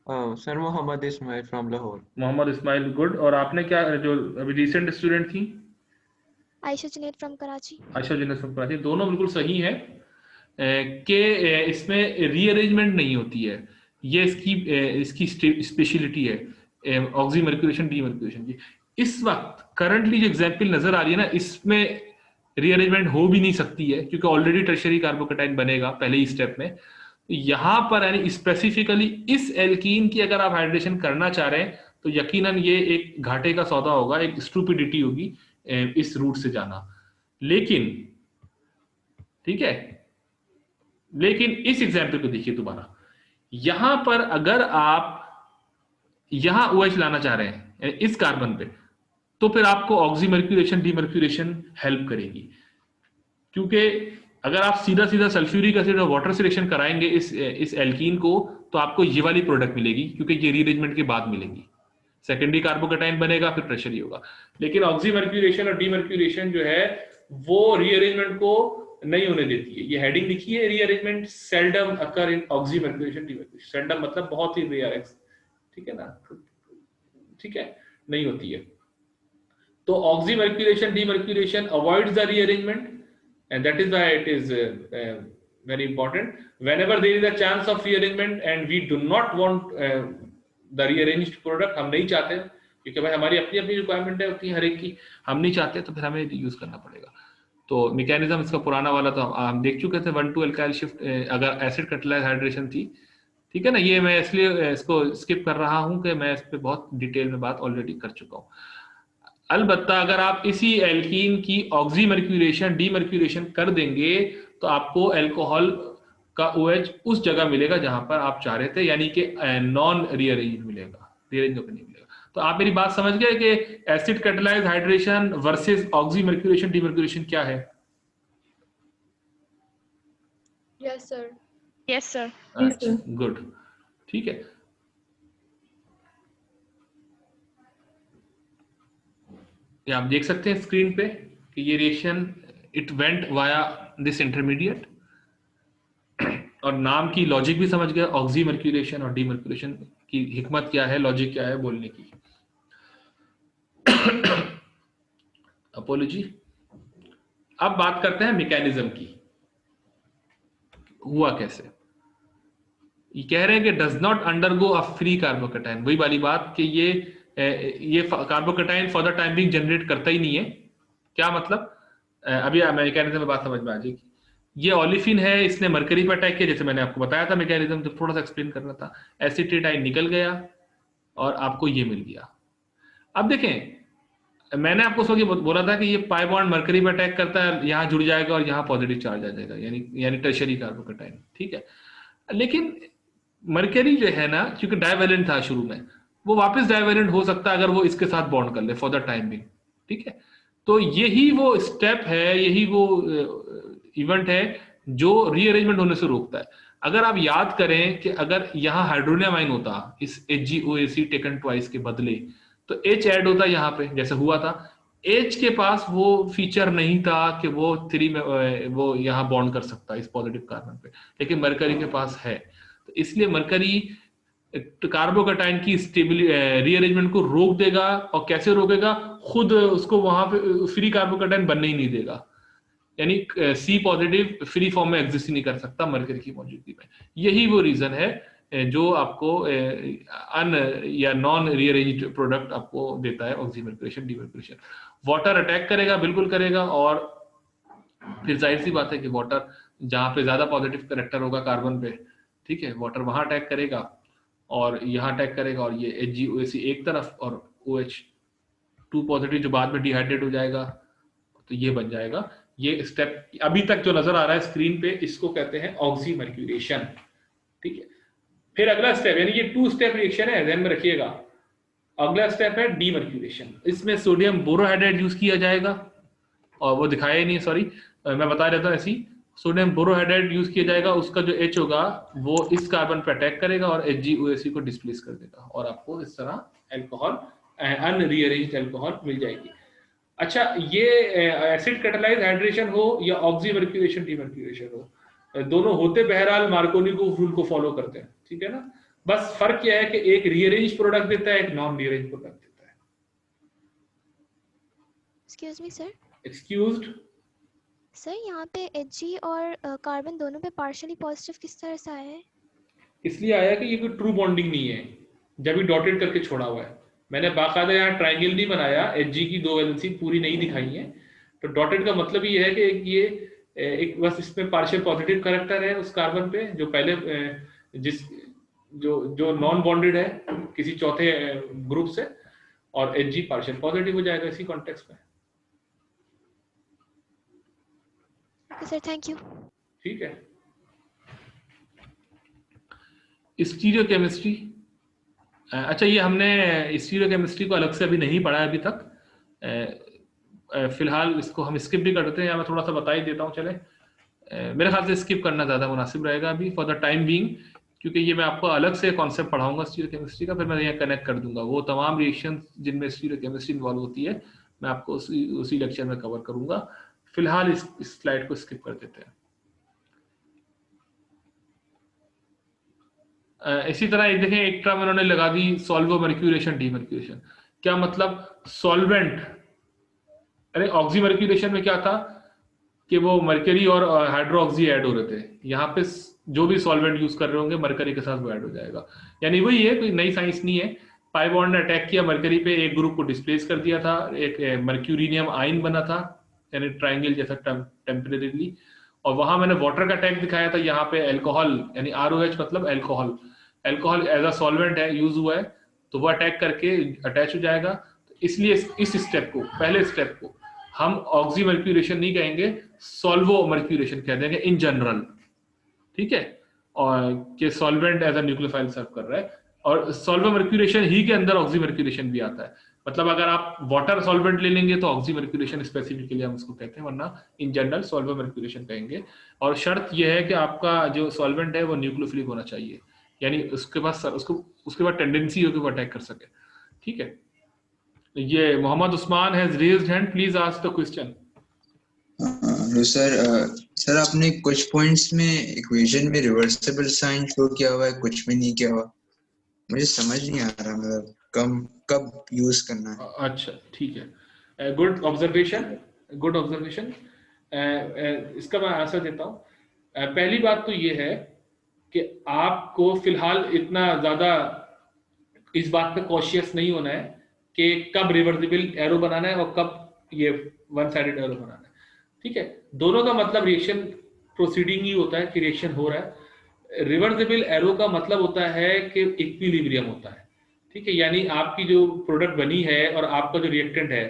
Sir Mohammad Ismail from Lahore. Mohammad Ismail, good. और आपने क्या, जो अभी रिसेंट स्टूडेंट थी? आयशा जुनैद फ्रॉम कराची। आयशा जुनैद फ्रॉम कराची। दोनों बिल्कुल सही है कि इसमें रीअरेंजमेंट नहीं होती है। ये इसकी स्पेशलिटी है ऑक्सीमर्क्यूरेशन डीमर्क्यूरेशन की। इस वक्त करंटली जो एग्जाम्पल नजर आ रही है ना, इसमें रीअरेंजमेंट हो भी नहीं सकती है क्योंकि ऑलरेडी टर्शियरी कार्बोकेटाइन बनेगा पहले ही स्टेप में। यहाँ पर यानी स्पेसिफिकली इस एल्कीन की अगर आप हाइड्रेशन करना चाह रहे हैं तो यकीनन ये एक घाटे का सौदा होगा, एक स्टूपिडिटी होगी इस रूट से जाना। लेकिन ठीक है, लेकिन इस एग्जाम्पल को देखिए दोबारा। यहां पर अगर आप यहां OH लाना चाह रहे हैं इस कार्बन पे, तो फिर आपको ऑक्सीमर्क्यूरेशन डीमर्क्यूरेशन हेल्प करेगी, क्योंकि अगर आप सीधा सीधा सल्फ्यूरिक एसिड और वाटर से रिएक्शन कराएंगे इस एल्कीन को, तो आपको ये वाली प्रोडक्ट मिलेगी, क्योंकि ये रीअरेंजमेंट के बाद मिलेगी। सेकेंडरी कार्बोकेटाइन बनेगा, फिर प्रेशर ही होगा। लेकिन ऑक्सीमर्क्यूरेशन और डीमर्क्यूरेशन जो है वो रीअरेंजमेंट को नहीं होने देती है। ये हेडिंग लिखी है, रीअरेंजमेंट सेल्डम अकर इन ऑक्सीमर्क्यूरेशन डीमर्क्यूरेशन। सेल्डम मतलब बहुत ही रेयर, ठीक है ना, ठीक है, नहीं होती है। तो oxymercuration demercuration avoids the rearrangement, and that is why it is very important. Whenever there is a chance of rearrangement and we do not want the rearranged product, हम नहीं चाहते क्योंकि भाई हमारी अपनी अपनी रिक्वायरमेंट है होती है हर एक की, हम नहीं चाहते, तो फिर हमें यूज करना पड़ेगा। तो मैकेनिज्म इसका पुराना वाला तो हम देख चुके थे, 1 to अल्काइल शिफ्ट अगर एसिड कैटालाइज हाइड्रेशन थी, ठीक है ना। ये मैं इसलिए इसको स्किप कर रहा हूं कि मैं इस पर बहुत डिटेल में बात ऑलरेडी कर चुका हूँ। अलबत्ता अगर आप इसी एल्कीन की ऑक्सीमर्क्यूरेशन डीमर्क्यूरेशन कर देंगे तो आपको अल्कोहल का OH उस जगह मिलेगा जहां पर आप चाह रहे थे, यानी कि नॉन रीअरेंज मिलेगा, रीअरेंज होकर नहीं मिलेगा। तो आप मेरी बात समझ गए कि acid catalyse hydration versus oxymercuration demercuration क्या है? Yes sir. Yes sir. अच्छा, गुड, ठीक है। ये आप देख सकते हैं स्क्रीन पे कि ये reaction it went via this intermediate, और नाम की लॉजिक भी समझ गया, ऑक्सीमर्क्यूरेशन और डीमर्क्यूरेशन की हिकमत क्या है, लॉजिक क्या है बोलने की। अपोलॉजी। अब बात करते हैं मैकेनिज्म की, हुआ कैसे। ये कह रहे हैं कि does not undergo a free carbocation, वही वाली बात कि ये carbocation for the time being generate करता ही नहीं है। क्या मतलब? अभी मैकेनिज्म में बात समझ में आ जाएगी। ये ओलिफिन है, इसने मरकरी पर अटैक किया, जैसे मैंने आपको बताया था मैकेनिज्म, तो थोड़ा सा एक्सप्लेन करना था। एसिटेटाइन निकल गया और आपको ये मिल गया। अब देखें, मैंने आपको सो बोला था कि ये पाई बॉन्ड मरकरी पर अटैक करता है, यहाँ जुड़ जाएगा और यहाँ पॉजिटिव चार्ज आ जाएगा, यानी टर्शियरी कार्बोकेटाइन, ठीक है। लेकिन मरकरी जो है ना, क्योंकि डाइवेलेंट था शुरू में, वो वापस डाइवेलेंट हो सकता है अगर वो इसके साथ बॉन्ड कर ले फॉर द टाइम बिंग, ठीक है। तो यही वो स्टेप है, यही वो इवेंट है जो रीअरेंजमेंट होने से रोकता है। अगर आप याद करें कि अगर यहाँ हाइड्रोनियम आयन होता इस HgOAc टेकन ट्वाइस के बदले, तो H ऐड होता यहाँ पे, जैसे हुआ था। H के पास वो फीचर नहीं था कि वो 3 में वो यहाँ बॉन्ड कर सकता इस पॉजिटिव कार्बन पे, लेकिन मरकरी के पास है। तो इसलिए मरकरी कार्बोकेटाइन की रीअरेंजमेंट को रोक देगा। और कैसे रोकेगा? खुद उसको वहां पे फ्री कार्बोकेटाइन बनने ही नहीं देगा, यानी C पॉजिटिव फ्री फॉर्म में एग्जिस्ट नहीं कर सकता मरकरी की मौजूदगी में। यही वो रीजन है जो आपको अन या नॉन रीअरेंज्ड प्रोडक्ट आपको देता है ऑक्सीमर्क्यूरेशन डीमर्क्यूरेशन। वाटर अटैक करेगा, बिल्कुल करेगा, और फिर जाहिर सी बात है कि वाटर जहां पे ज्यादा पॉजिटिव कैरेक्टर होगा कार्बन पे, ठीक है, वाटर वहां अटैक करेगा और यहाँ अटैक करेगा, और ये HgOAc एक तरफ और OH2 पॉजिटिव जो बाद में डिहाइड्रेट हो जाएगा, तो ये बन जाएगा। ये स्टेप अभी तक जो नजर आ रहा है स्क्रीन पे, इसको कहते हैं ऑक्सीमर्क्यूरेशन, ठीक है। फिर अगला स्टेप, यानी ये 2 स्टेप रिएक्शन है, ध्यान में रखिएगा। अगला स्टेप है डीमर्क्यूरेशन। इसमें सोडियम बोरोहाइड्राइड यूज किया जाएगा, और वो दिखाया ही नहीं, सॉरी मैं बता देता हूँ ऐसी। सोडियम बोरोहाइड्राइड यूज किया जाएगा, उसका जो H होगा वो इस कार्बन पर अटैक करेगा और HgOAC को डिस्प्लेस कर देगा और आपको इस तरह एल्कोहल, अनरीअरेंज्ड एल्कोहल मिल जाएगी। अच्छा, ये एसिड कैटालाइज हाइड्रेशन हो या ऑक्सीमर्क्यूरेशन डीमर्क्यूरेशन हो, दोनों होते बहरहाल मार्कोनी को रूल को फॉलो करते हैं, ठीक है ना। बस फर्क क्या है कि एक रीअरेंज प्रोडक्ट देता है, एक नॉन रीअरेंज प्रोडक्ट देता है। Excuse me sir, excused sir यहाँ पे Hg और कार्बन दोनों पे पार्शियली पॉजिटिव किस तरह से आया है? इसलिए आया कि ये कोई ट्रू बॉन्डिंग नहीं है, जब भी डॉटेड करके छोड़ा हुआ है। मैंने बाकायदा यहाँ ट्रायंगल नहीं बनाया, Hg की दो वैलेंसी पूरी नहीं दिखाई है, तो डॉटेड का मतलब ये है कि ये एक बस इसमें पार्शियल पॉजिटिव कैरेक्टर है उस कार्बन पे जो पहले जिस जो नॉन बॉन्डेड है किसी चौथे ग्रुप से, और Hg पार्शियल पॉजिटिव हो जाएगा इसी कॉन्टेक्स्ट में। Okay sir, thank you. ठीक है। स्टीरियोकेमिस्ट्री, अच्छा ये हमने स्टीरियोकेमिस्ट्री को अलग से अभी नहीं पढ़ा है अभी तक, फिलहाल इसको हम स्किप भी कर देते हैं, या मैं थोड़ा सा बता ही देता हूँ। चले, मेरे ख्याल से स्किप करना ज़्यादा मुनासिब रहेगा अभी फॉर द टाइम बीइंग, क्योंकि ये मैं आपको अलग से कॉन्सेप्ट पढ़ाऊंगा स्टीरियोकेमिस्ट्री का, फिर मैं यहाँ कनेक्ट कर दूंगा वो तमाम रिएक्शन जिनमें स्टीरियोकेमिस्ट्री इन्वॉल्व होती है, मैं आपको उसी लेक्चर में कवर करूंगा। फिलहाल इस स्लाइड को स्किप कर देते हैं। इसी तरह एक देखें, एक टर्म इन्होंने लगा दी सॉल्वोमर्क्यूरेशन डीमर्क्यूरेशन। क्या मतलब? सॉल्वेंट, अरे ऑक्सीमर्क्यूरेशन में क्या था कि वो मरकरी और हाइड्रोक्सी ऐड हो रहे थे, यहाँ पे जो भी सॉल्वेंट यूज कर रहे होंगे मरकरी के साथ वो ऐड हो जाएगा, यानी वही है, कोई नई साइंस नहीं है। पाई बॉन्ड ने अटैक किया मरकरी पे, एक ग्रुप को डिस्प्लेस कर दिया था, एक मर्क्यूरिनियम आयन बना था, यानी ट्राइंगल जैसा टेम्परेरीली, और वहां मैंने वाटर का अटैक दिखाया था, यहाँ पे अल्कोहल यानी ROH मतलब alcohol, alcohol as a solvent है, यूज हुआ है, तो वो अटैक करके अटैच हो जाएगा। तो इसलिए इस स्टेप को, पहले स्टेप को हम ऑक्सीमर्क्यूरेशन नहीं कहेंगे, सॉल्वोमर्क्यूरेशन कह देंगे इन जनरल, ठीक है, और कि सॉल्वेंट एज अ न्यूक्लियोफाइल सर्व कर रहा है, और सॉल्वोमर्क्यूरेशन ही के अंदर ऑक्सीमर्क्यूरेशन भी आता है। मतलब अगर आप वाटर सॉल्वेंट ले लेंगे तो ऑक्सीमर्क्यूरेशन स्पेसिफिकली हम उसको कहते हैं, वरना इन जनरल सॉल्वोमर्क्यूरेशन कहेंगे। और शर्त यह है कि आपका जो सॉल्वेंट है वो न्यूक्लियोफिलिक होना चाहिए, यानी उसके पास उसके बाद टेंडेंसी हो कि वो अटैक कर सके, ठीक है। ये Mohammad Usman has raised hand, please ask the question. Hello sir, sir आपने कुछ पॉइंट्स में इक्वेशन में रिवर्सिबल साइन शो किया हुआ है, कुछ में नहीं किया हुआ, मुझे समझ नहीं आ रहा, मतलब कब यूज करना है। अच्छा ठीक है, गुड ऑब्जर्वेशन, गुड ऑब्जर्वेशन। इसका मैं आंसर देता हूँ। पहली बात तो ये है कि आपको फिलहाल इतना ज्यादा इस बात पे कॉशियस नहीं होना है कि कब रिवर्सिबल एरो बनाना है और कब ये वन साइडेड एरो बनाना है, ठीक है। दोनों का मतलब रिएक्शन प्रोसीडिंग ही होता है कि रिएक्शन हो रहा है। रिवर्सिबल एरो का मतलब होता है कि इक्विलिब्रियम होता है, ठीक है, यानी आपकी जो प्रोडक्ट बनी है और आपका जो रिएक्टेंट है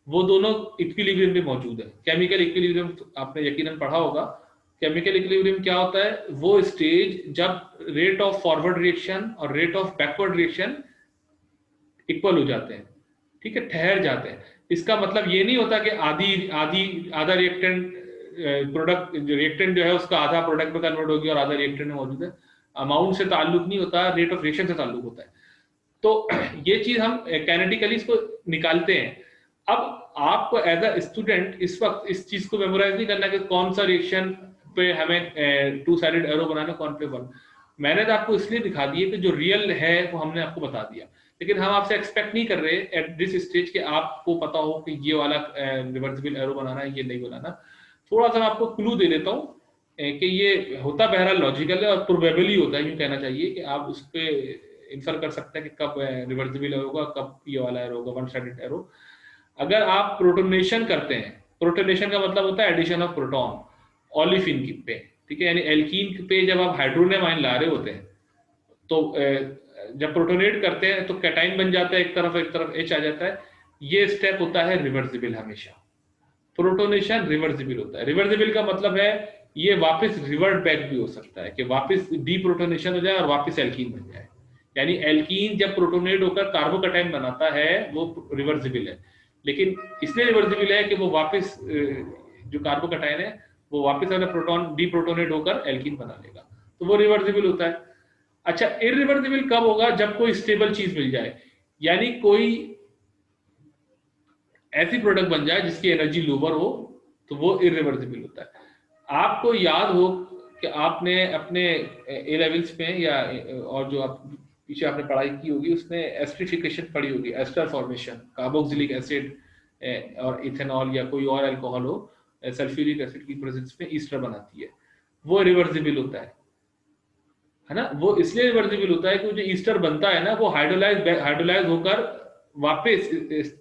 वो दोनों इक्विलिब्रियम में मौजूद है। केमिकल इक्विलिब्रियम आपने यकीनन पढ़ा होगा। केमिकल इक्विलिब्रियम क्या होता है? वो स्टेज जब रेट ऑफ फॉरवर्ड रिएक्शन और rate of backward reaction equal हो जाते हैं, ठीक है, ठहर जाते हैं। इसका मतलब ये नहीं होता कि आधा रिएक्टेंट प्रोडक्ट रिएक्टेंट जो है उसका आधा प्रोडक्ट में कन्वर्ट हो गया और आधा रिएक्टेंट में मौजूद है। अमाउंट से ताल्लुक नहीं होता, रेट ऑफ रिएक्शन से ताल्लुक होता है। तो ये चीज हम काइनेटिकली इसको निकालते हैं। अब आपको एज अ स्टूडेंट इस वक्त इस चीज को मेमोराइज नहीं करना कि कौन सा रिएक्शन पे हमें टू साइडेड एरो बनाना, कौन पे वन। मैंने तो आपको इसलिए दिखा दिया कि जो रियल है वो हमने आपको बता दिया, लेकिन हम आपसे एक्सपेक्ट नहीं कर रहे एट दिस स्टेज कि आपको पता हो कि ये वाला रिवर्सिबल एरो बनाना है, ये नहीं बनाना। थोड़ा सा मैं आपको क्लू दे देता हूँ कि ये होता बहरहाल लॉजिकल है और प्रोबेबली होता है, यूँ कहना चाहिए कि आप उस पर इंफर कर सकते हैं कि कब रिवर्सिबल एरो होगा, कब ये वाला एरो होगा, वन साइडेड एरो। अगर आप प्रोटोनेशन करते हैं, प्रोटोनेशन का मतलब होता है एडिशन ऑफ प्रोटॉन ओलिफिन की पे, ठीक है, यानी एल्कीन पे जब आप हाइड्रोनियम आयन ला रहे होते हैं तो जब प्रोटोनेट करते हैं तो कैटाइन बन जाता है, एक तरफ H आ जाता है। ये स्टेप होता है रिवर्सिबल, हमेशा प्रोटोनेशन रिवर्सिबल होता है। रिवर्सिबल का मतलब है ये वापस रिवर्ट बैक भी हो सकता है कि वापस डीप्रोटोनेशन हो जाए और वापस एल्कीन बन जाए। यानी एल्कीन जब प्रोटोनेट होकर कार्बोकैटायन बनाता है वो रिवर्सिबल है, लेकिन इसलिए रिवर्सिबल है कि वो वापस जो कार्बोकैटायन है वो वापस अगर प्रोटॉन डीप्रोटोनेट होकर एल्कीन बना लेगा, तो वो रिवर्सिबल होता है। अच्छा, इरिवर्सिबल कब होगा? जब कोई स्टेबल चीज मिल जाए, यानी कोई ऐसी प्रोडक्ट बन जाए जिसकी एनर्जी लोअर हो, तो वो इरिवर्सिबल होता है। आपको याद हो कि आपने अपने ए लेवल्स में या और जो आप पीछे आपने पढ़ाई की होगी उसमें एस्टरिफिकेशन पढ़ी होगी, एस्टर फॉर्मेशन, कार्बोक्सिलिक एसिड और इथेनॉल या कोई और अल्कोहल हो, सल्फ्यूरिक एसिड की प्रेजेंस में ईस्टर बनाती है, वो रिवर्सिबल होता है ना। वो इसलिए रिवर्सिबल होता है कि जो ईस्टर बनता है ना वो हाइड्रोलाइज होकर वापस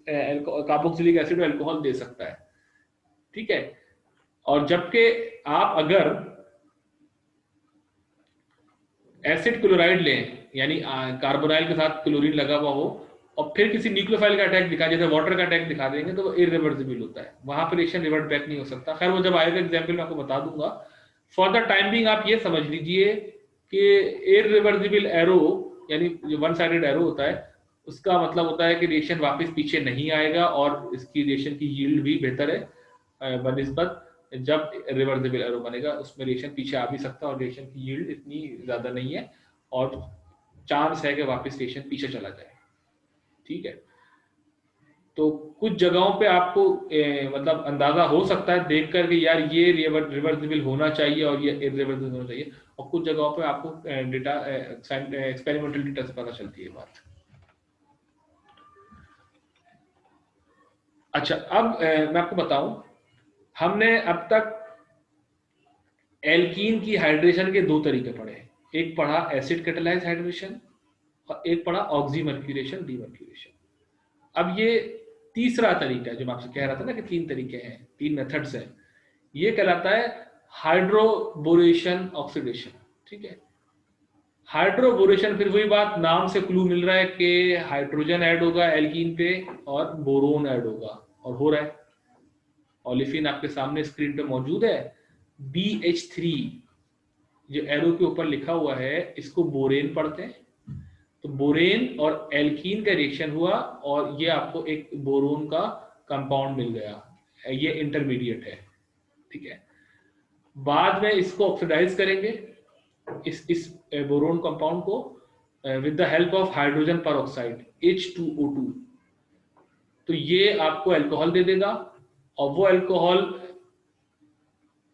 कार्बोक्सिलिक एसिड और अल्कोहल दे सकता है, ठीक है। और जबकि आप अगर एसिड क्लोराइड लें, यानी कार्बोनाइल के साथ क्लोरीन लगा हुआ हो और फिर किसी न्यूक्लियोफाइल का अटैक दिखा, जैसे वाटर का अटैक दिखा देंगे, तो वो इरिवर्सिबल होता है, वहां पर रिएक्शन रिवर्ट बैक नहीं हो सकता। खैर वो जब आएगा एग्जाम्पल में आपको बता दूंगा। फॉर द टाइम बिंग आप ये समझ लीजिए कि इरिवर्सिबल एरो यानी जो वन साइडेड एरो होता है उसका मतलब होता है कि रिएक्शन वापस पीछे नहीं आएगा और इसकी रिएक्शन की यील्ड भी बेहतर है बनिस्बत जब रिवर्सिबल एरो बनेगा, उसमें रिएक्शन पीछे आ भी सकता है और रिएक्शन की यील्ड इतनी ज्यादा नहीं है और चांस है कि वापस रिएक्शन पीछे चला जाए, ठीक है। तो कुछ जगहों पे आपको मतलब अंदाजा हो सकता है देख कर कि यार ये रिवर्सिबल होना चाहिए और ये इरिवर्सिबल होना चाहिए, और कुछ जगहों पे आपको डेटा एक्सपेरिमेंटल डेटा से पता चलती है बात। अच्छा, अब मैं आपको बताऊं, हमने अब तक एल्कीन की हाइड्रेशन के दो तरीके पढ़े हैं। एक पढ़ा एसिड कैटालाइज हाइड्रेशन और एक पढ़ा ऑक्सीमर्क्यूरेशन डीमर्क्यूरेशन। अब ये तीसरा तरीका है जो मैं आपसे कह रहा था ना कि तीन तरीके हैं, तीन मेथड्स हैं, ये कहलाता है हाइड्रोबोरेशन ऑक्सीडेशन, ठीक है। हाइड्रोबोरेशन, फिर वही बात, नाम से क्लू मिल रहा है कि हाइड्रोजन ऐड होगा एल्कीन पे और बोरोन ऐड होगा, और हो रहा है। ओलेफिन आपके सामने स्क्रीन पे मौजूद है, BH3 जो एरो के ऊपर लिखा हुआ है इसको बोरेन पढ़ते हैं। तो बोरेन और एल्कीन का रिएक्शन हुआ और ये आपको एक बोरोन का कंपाउंड मिल गया, ये इंटरमीडिएट है, ठीक है। बाद में इसको ऑक्सीडाइज करेंगे इस बोरोन कंपाउंड को with the help of hydrogen peroxide H2O2, तो ये आपको अल्कोहल दे देगा और वो अल्कोहल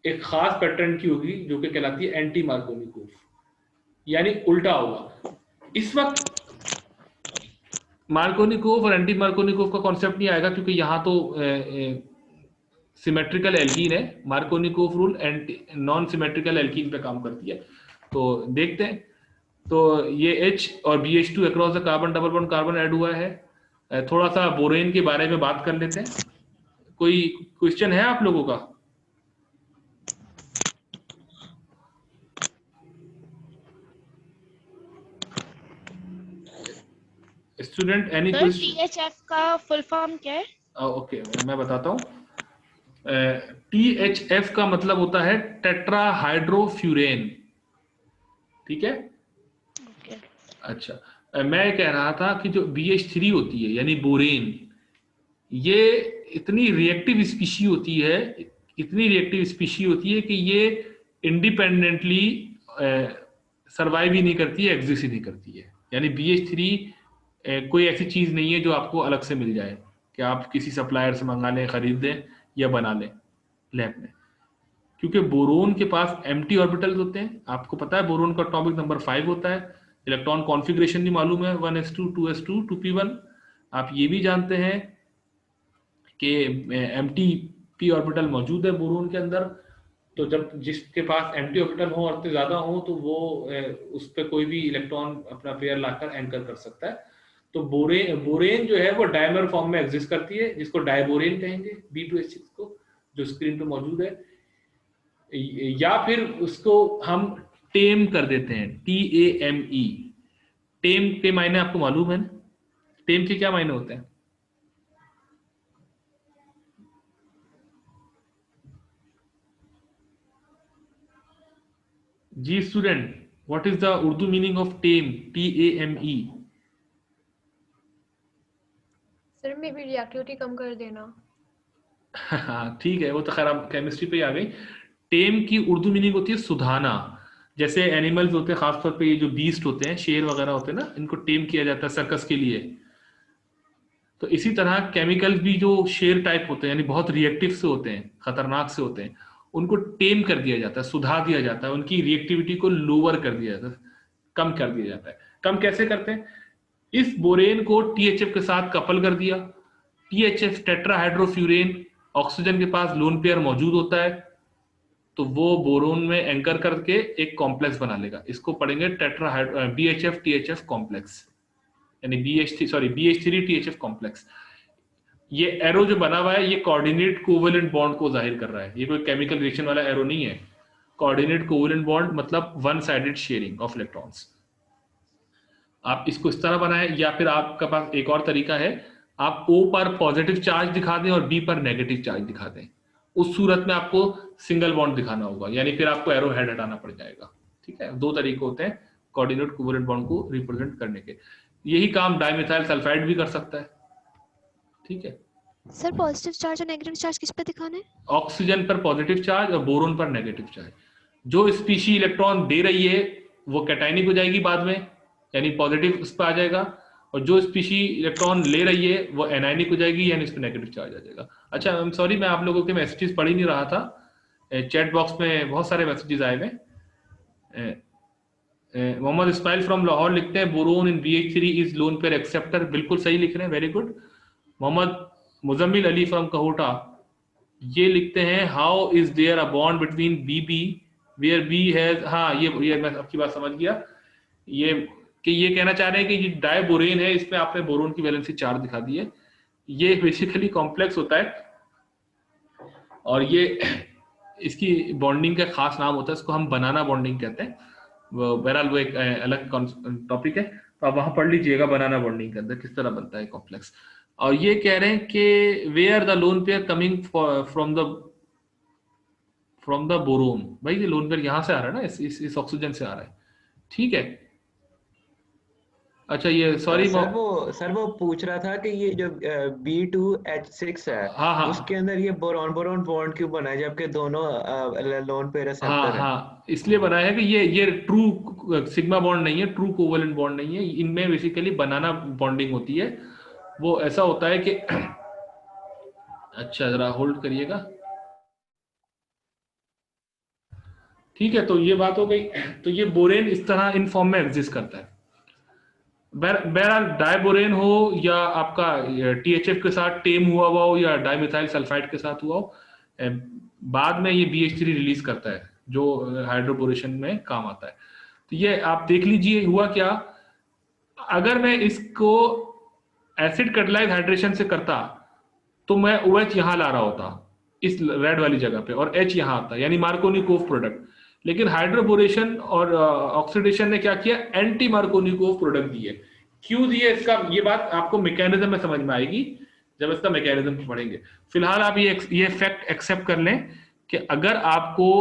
एक खास पैटर्न की होगी जो कि कहलाती है एंटी मार्कोनिकोव, यानी उल्टा होगा। इस वक्त मार्कोनिकोव और एंटी मार्कोनिकोव का कॉन्सेप्ट नहीं आएगा क्योंकि यहाँ तो सिमेट्रिकल एल्कीन है। Markovnikov rule anti non symmetrical alkene पे काम करती है। तो देखते हैं, तो ये H और BH2 across the carbon double bond carbon add हुआ है। थोड़ा सा बोरेन के बारे में बात कर लेते हैं। कोई क्वेश्चन है आप लोगों का? Student any question? THF का फुल फॉर्म क्या है? ओके, मैं बताता हूँ। THF का मतलब होता है टेट्राहाइड्रोफ्यूरेन, ठीक है। अच्छा, मैं कह रहा था कि जो BH3 होती है यानी बोरेन, ये इतनी रिएक्टिव स्पीशी होती है, इतनी रिएक्टिव स्पीशी होती है कि ये इंडिपेंडेंटली सर्वाइव ही नहीं करती है, एग्जिस्ट ही नहीं करती है। यानी BH3 कोई ऐसी चीज नहीं है जो आपको अलग से मिल जाए कि आप किसी सप्लायर से मंगा लें, खरीद दें या बना लें लैब में, क्योंकि बोरोन के पास एम्प्टी ऑर्बिटल्स होते हैं। आपको पता है बोरोन का एटॉमिक नंबर 5 होता है, इलेक्ट्रॉन कॉन्फ़िगरेशन नहीं मालूम है, 1s2 2s2 2p1। आप ये भी जानते हैं कि एम्प्टी p ऑर्बिटल मौजूद है बोरोन के अंदर। तो जब जिसके पास एम्प्टी ऑर्बिटल हो और ज्यादा हो तो वो उस पर कोई भी इलेक्ट्रॉन अपना पेयर लाकर एंकर कर सकता है। तो बोरेन जो है वो डायमर फॉर्म में एग्जिस्ट करती है, जिसको डायबोरेन कहेंगे, B2H6 को, जो स्क्रीन पे मौजूद है। या फिर उसको हम टेम कर देते हैं, TAME। टेम के मायने आपको मालूम है ना? टेम के क्या मायने होते हैं? जी student, what is the Urdu meaning of tame? TAME। Sir मे भी रिएक्टिविटी कम कर देना। हाँ ठीक है, वो तो खैर आप केमिस्ट्री पे ही आ गई। टेम की उर्दू मीनिंग होती है सुधाना। जैसे एनिमल्स होते हैं, खासतौर पे ये जो बीस्ट होते हैं, शेर वगैरह होते हैं ना, इनको टेम किया जाता है सर्कस के लिए। तो इसी तरह केमिकल्स भी जो शेर टाइप होते हैं, यानी बहुत रिएक्टिव से होते हैं, खतरनाक से होते हैं, उनको टेम कर दिया जाता है, सुधा दिया जाता है, उनकी रिएक्टिविटी को लोअर कर दिया जाता है, कम कर दिया जाता है। कम कैसे करते हैं? इस बोरेन को THF के साथ कपल कर दिया। THF टेट्राहाइड्रोफ्यूरेन, ऑक्सीजन के पास लोन पेयर मौजूद होता है, तो वो बोरोन में एंकर करके एक कॉम्प्लेक्स बना लेगा। इसको पढ़ेंगे BHF THF कॉम्प्लेक्स, यानी BH3 THF कॉम्प्लेक्स। ये एरो जो बना हुआ है, ये कोऑर्डिनेट कोवेलेंट बॉन्ड को जाहिर कर रहा है। ये कोई केमिकल रिएक्शन वाला एरो नहीं है। कोऑर्डिनेट कोवेलेंट बॉन्ड मतलब one sided sharing of electrons. आप इसको इस तरह बनाएं, या फिर आपका पास एक और तरीका है, आप O पर पॉजिटिव चार्ज दिखा दें और B पर नेगेटिव चार्ज दिखा दें। उस सूरत में आपको सिंगल बॉन्ड दिखाना होगा, यानी फिर आपको एरो हेड हटाना पड़ जाएगा। ठीक है, दो तरीके होते हैं कोऑर्डिनेट कोवेलेंट बॉन्ड को रिप्रेजेंट करने के। यही काम डाइमिथाइल सल्फाइड भी कर सकता है। ठीक है सर पॉजिटिव चार्ज और नेगेटिव चार्ज किस पे दिखाना है? ऑक्सीजन पर पॉजिटिव चार्ज और बोरोन पर नेगेटिव चार्ज। जो स्पीशी इलेक्ट्रॉन दे रही है वो कैटायनिक हो जाएगी बाद में, यानी पॉजिटिव उस पर आ जाएगा, और जो स्पीशी इलेक्ट्रॉन ले रही है वो एनायनिक हो जाएगी, यानी इस पर नेगेटिव चार्ज आ जाएगा। अच्छा आई एम सॉरी, मैं आप लोगों के मैसेजेस पढ़ ही नहीं रहा था। चैट बॉक्स में बहुत सारे मैसेजेस आए हुए। मोहम्मद इस्माइल फ्रॉम लाहौर लिखते हैं boron in BH3 is lone pair acceptor. बिल्कुल सही लिख रहे हैं, very good. Mohammad Muzammil Ali from Kahota ये लिखते हैं how is there a bond between BB where B has, हाँ ये मैं आपकी बात समझ गया। ये कि ये कहना चाह रहे हैं कि ये डायबोरेन है, इसमें आपने बोरोन की वैलेंसी 4 दिखा दी है। ये बेसिकली कॉम्प्लेक्स होता है, और ये इसकी बॉन्डिंग का खास नाम होता है, इसको हम बनाना बॉन्डिंग कहते हैं। बहरहाल वो एक अलग टॉपिक है, तो आप वहां पढ़ लीजिएगा बनाना बॉन्डिंग के अंदर किस तरह बनता है कॉम्प्लेक्स। और ये कह रहे हैं कि where the lone pair coming from the boron. भाई ये लोन पेयर यहाँ से आ रहा है ना, इस ऑक्सीजन से आ रहा है। ठीक है, अच्छा ये सॉरी सर वो पूछ रहा था कि ये जो B2H6 है, हाँ उसके अंदर ये बोरॉन बोरॉन बॉन्ड क्यों बना है जबकि दोनों लोन पेयर एक्सेप्टर है? हाँ इसलिए बनाया है कि ये ट्रू सिग्मा बॉन्ड नहीं है, ट्रू कोवेलेंट बॉन्ड नहीं है। इनमें बेसिकली बनाना बॉन्डिंग होती है। वो ऐसा होता है कि अच्छा जरा होल्ड करिएगा। ठीक है, तो ये बात हो गई। तो ये बोरेन इस तरह इन फॉर्म में एग्जिस्ट करता है। बहरहाल डायबोरेन हो या आपका THF के साथ टेम हुआ हो या डाइमिथाइल सल्फाइड के साथ हुआ हो, बाद में ये BH3 रिलीज करता है जो हाइड्रोबोरेशन में काम आता है। तो ये आप देख लीजिए हुआ क्या। अगर मैं इसको एसिड कैटालाइज हाइड्रेशन से करता तो मैं OH यहां ला रहा होता इस रेड वाली जगह पे, और H यहां आता, यानी मार्कोनिकोव प्रोडक्ट। लेकिन हाइड्रोबोरेशन और ऑक्सीडेशन ने क्या किया, एंटी मार्कोनिकोव प्रोडक्ट दिए। क्यों दिए, इसका ये बात आपको मैकेनिज्म में समझ में आएगी जब इसका मैकेनिज्म पढ़ेंगे। फिलहाल आप ये फैक्ट एक्सेप्ट कर लें कि अगर आपको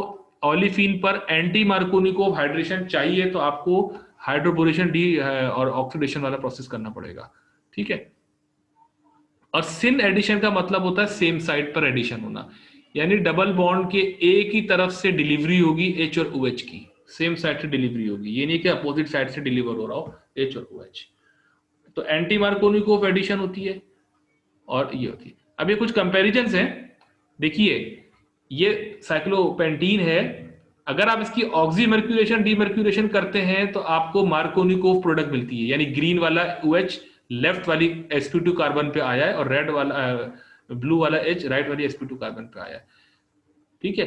ओलिफिन पर एंटी मार्कोनिकोव हाइड्रेशन चाहिए तो आपको हाइड्रोबोरेशन और ऑक्सीडेशन वाला प्रोसेस करना पड़ेगा। ठीक है, और सिन एडिशन का मतलब होता है सेम साइड पर एडिशन होना, यानी डबल बॉन्ड के एक ही तरफ से डिलीवरी होगी H और OH की, सेम साइड से डिलीवरी होगी। ये नहीं कि अपोजिट साइड से डिलीवर हो रहा हो H और OH। तो एंटी मार्कोनिकोव एडिशन होती है और ये होती है। अब ये कुछ कंपैरिजंस हैं, देखिए ये साइक्लोपेंटीन है, अगर आप इसकी ऑक्सीमर्क्यूरेशन डीमर्क्यूरेशन करते हैं तो आपको मार्कोनिकोव प्रोडक्ट मिलती है, यानी ग्रीन वाला OH लेफ्ट वाली sp2 कार्बन पे आया है और रेड वाला ब्लू वाला H राइट वाली sp2 कार्बन पे आया है। ठीक है,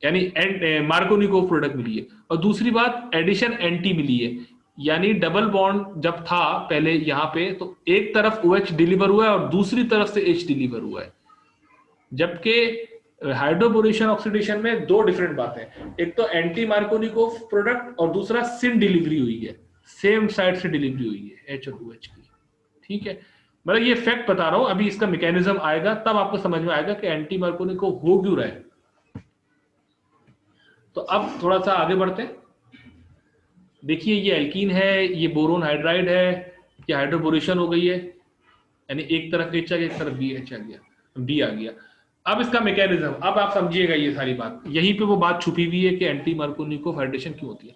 यानी मार्कोनिकोव प्रोडक्ट मिली है। और दूसरी बात एडिशन एंटी मिली है, यानी डबल बॉन्ड जब था पहले यहाँ पे तो एक तरफ OH डिलीवर हुआ है और दूसरी तरफ से H डिलीवर हुआ है, जबकि हाइड्रोबोरेशन ऑक्सीडेशन में दो डिफरेंट बातें हैं, एक तो एंटी मार्कोनिकोव प्रोडक्ट और दूसरा सिन डिलीवरी हुई है, सेम साइड से डिलीवरी हुई है H और OH की। ठीक है, मतलब ये फैक्ट बता रहा हूं, अभी इसका मैकेनिज्म आएगा तब आपको समझ में आएगा कि एंटी मार्कोनिकोव हो क्यों रहा है। तो अब थोड़ा सा आगे बढ़ते हैं। देखिए ये एल्कीन है, ये बोरोन हाइड्राइड है, ये हाइड्रोबोरेशन हो गई है। यानी एक तरफ H आ गया, एक तरफ BH आ गया, B आ गया। अब इसका मैकेनिज्म, अब आप समझिएगा ये सारी बात, यहीं पे वो बात छुपी हुई है कि एंटी मार्कोनिकोव हाइड्रेशन क्यों होती है।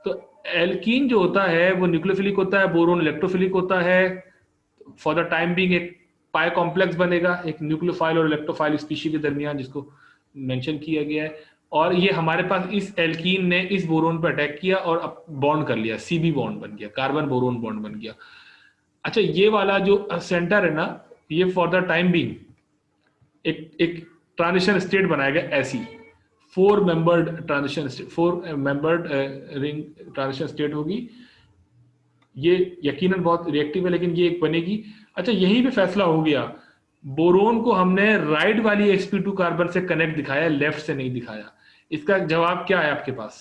तो एल्कीन जो होता है वो न्यूक्लियोफिलिक होता है, बोरोन इलेक्ट्रोफिलिक होता है। फॉर द टाइम बीइंग एक पाई कॉम्प्लेक्स बनेगा एक न्यूक्लियोफाइल और इलेक्ट्रोफाइल स्पीशीज के दरमियान, जिसको मेंशन किया गया है। और ये हमारे पास इस एल्कीन ने इस बोरोन पर अटैक किया और अब बॉन्ड कर लिया, CB बॉन्ड बन गया, कार्बन बोरोन बॉन्ड बन गया। अच्छा, ये वाला जो सेंटर है ना, ये फॉर द टाइम बीइंग एक ट्रांजिशन स्टेट बनाएगा ऐसी 4 membered transition state, 4 membered ring transition state होगी। ये यकीनन बहुत रिएक्टिव है, लेकिन ये एक बनेगी। अच्छा, यहीं पे फैसला हो गया, बोरोन को हमने राइट वाली sp2 कार्बन से कनेक्ट दिखाया, लेफ्ट से नहीं दिखाया। इसका जवाब क्या है आपके पास?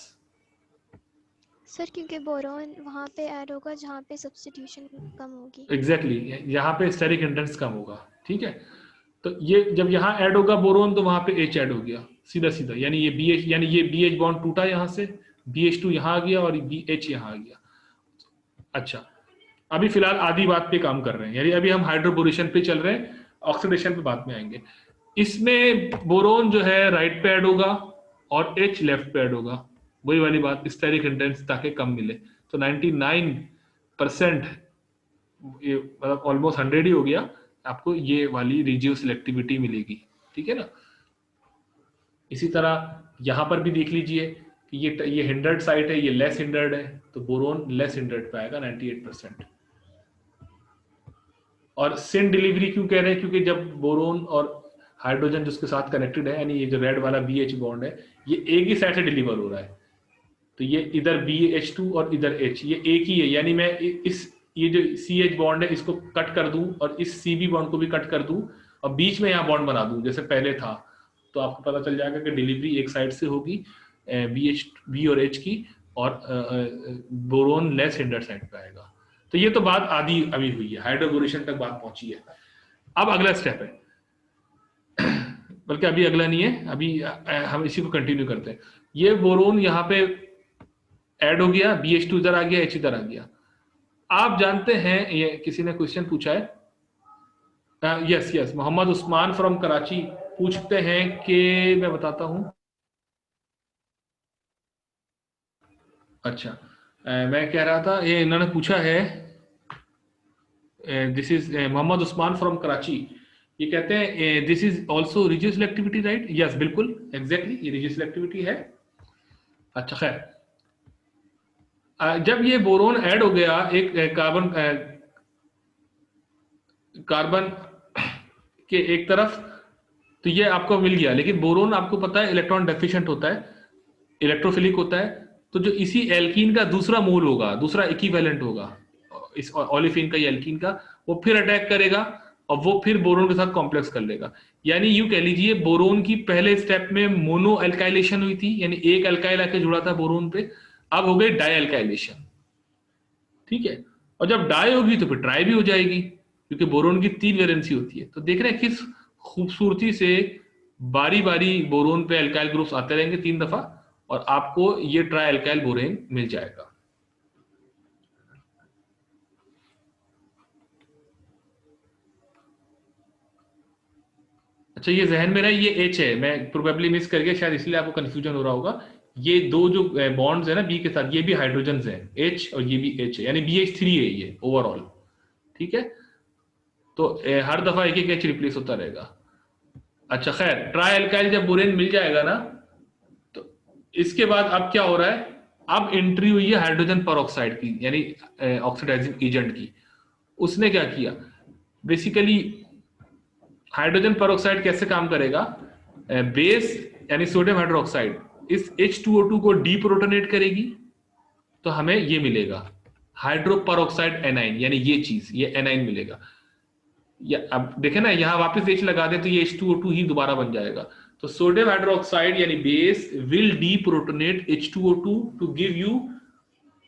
सर क्योंकि बोरोन वहाँ पे ऐड होगा जहाँ पे सब्स्टिट्यूशन कम होगी। एग्जैक्टली, यहाँ पे स्टेरिक हिंड्रेंस कम होगा। ठीक है, तो ये जब यहाँ ऐड होगा बोरोन तो वहां पे H ऐड हो गया सीधा सीधा, यानी ये BH, यानी ये BH बॉन्ड टूटा यहाँ से, BH2 यहाँ आ गया और BH यहाँ आ गया। अच्छा, अभी फिलहाल आधी बात पे काम कर रहे हैं, यानी अभी हम हाइड्रोबोरेशन पे चल रहे हैं, ऑक्सीडेशन पे बाद में आएंगे। इसमें बोरोन जो है राइट पे ऐड होगा और H लेफ्ट पे ऐड होगा, वही वाली बात, स्टेरिक हिंड्रेंस ताकि कम मिले। तो 99% मतलब ऑलमोस्ट 100 ही हो गया, आपको ये वाली रिजियो सिलेक्टिविटी मिलेगी। ठीक है ना। इसी तरह यहां पर भी देख लीजिए कि ये हिंडर्ड साइट है, ये लेस हिंडर्ड है, तो बोरोन लेस हिंडर्ड पे आएगा 98%। और सिन डिलीवरी क्यों कह रहे हैं? क्योंकि जब बोरोन और हाइड्रोजन जिसके साथ कनेक्टेड है, यानी ये जो रेड वाला BH बॉन्ड है, ये एक ही साइड से डिलीवर हो रहा है, तो ये इधर BH2 और इधर H, ये एक ही है। यानी मैं ये जो CH बॉन्ड है इसको कट कर दूं और इस CB बॉन्ड को भी कट कर दूं और बीच में यहाँ बॉन्ड बना दूं जैसे पहले था, तो आपको पता चल जाएगा कि डिलीवरी एक साइड से होगी B और H की, और बोरोन लेस हिंडर्ड साइड पे आएगा। तो ये तो बात आधी अभी हुई है, हाइड्रोबोरेशन तक बात पहुंची है। अब अगला स्टेप है, बल्कि अभी अगला नहीं है, अभी हम इसी को कंटिन्यू करते हैं। ये बोरोन यहाँ पे ऐड हो गया, BH2 इधर आ गया, H इधर आ गया। आप जानते हैं, ये किसी ने क्वेश्चन पूछा है, यस मोहम्मद उस्मान फ्रॉम कराची पूछते हैं कि मैं बताता हूं। अच्छा, मैं कह रहा था, ये इन्होंने पूछा है, this is Mohammad Usman from Karachi, ये कहते हैं this is also regioselectivity right? Yes बिल्कुल, एग्जैक्टली, ये रिजियो सिलेक्टिविटी है। अच्छा खैर, जब ये बोरोन ऐड हो गया एक कार्बन के एक तरफ, तो ये आपको मिल गया, लेकिन बोरोन आपको पता है इलेक्ट्रॉन डेफिशिएंट होता है, इलेक्ट्रोफिलिक होता है, तो जो इसी एल्कीन का दूसरा मोल होगा, दूसरा इक्विवेलेंट होगा इस ओलिफिन का या एल्कीन का, वो फिर अटैक करेगा और वो फिर बोरोन के साथ कॉम्प्लेक्स कर लेगा। यानी यूं कह लीजिए, बोरोन की पहले स्टेप में मोनो अल्काइलेशन हुई थी, यानी एक अल्काइल आके जुड़ा था बोरोन पे, अब हो गई डाई अल्काइलेशन। ठीक है, और जब डाई होगी तो फिर ट्राई भी हो जाएगी, क्योंकि बोरोन की 3 वैलेंसी होती है। तो देख रहे हैं किस खूबसूरती से बारी बारी बोरोन पे अल्काइल ग्रुप्स आते रहेंगे 3 दफा, और आपको ये ट्राई अल्काइल बोरेन मिल जाएगा। अच्छा, ये जहन में रहा, ये H है, मैं प्रोबेबली मिस कर गया, शायद इसलिए आपको कंफ्यूजन हो रहा होगा। ये दो जो बॉन्ड्स है ना B के साथ, ये भी हाइड्रोजन है, H और ये भी H है, यानी BH3 है ये ओवरऑल। ठीक है, तो हर दफा एक एक H रिप्लेस होता रहेगा। अच्छा खैर, ट्राई अल्काइल जब बोरेन मिल जाएगा ना, तो इसके बाद अब क्या हो रहा है, अब एंट्री हुई है हाइड्रोजन परऑक्साइड की, यानी ऑक्सीडाइजिंग एजेंट की। उसने क्या किया, बेसिकली हाइड्रोजन परऑक्साइड कैसे काम करेगा, बेस यानी सोडियम हाइड्रोक्साइड इस H2O2 को डीप्रोटोनेट करेगी, तो हमें ये मिलेगा हाइड्रोपरऑक्साइड एनाइन, यानी ये चीज, ये एनाइन मिलेगा। या अब देखें ना, यहां वापस H लगा दे तो ये H2O2 ही दोबारा बन जाएगा। तो सोडियम हाइड्रोक्साइड यानी base will deprotonate H2O2 to give you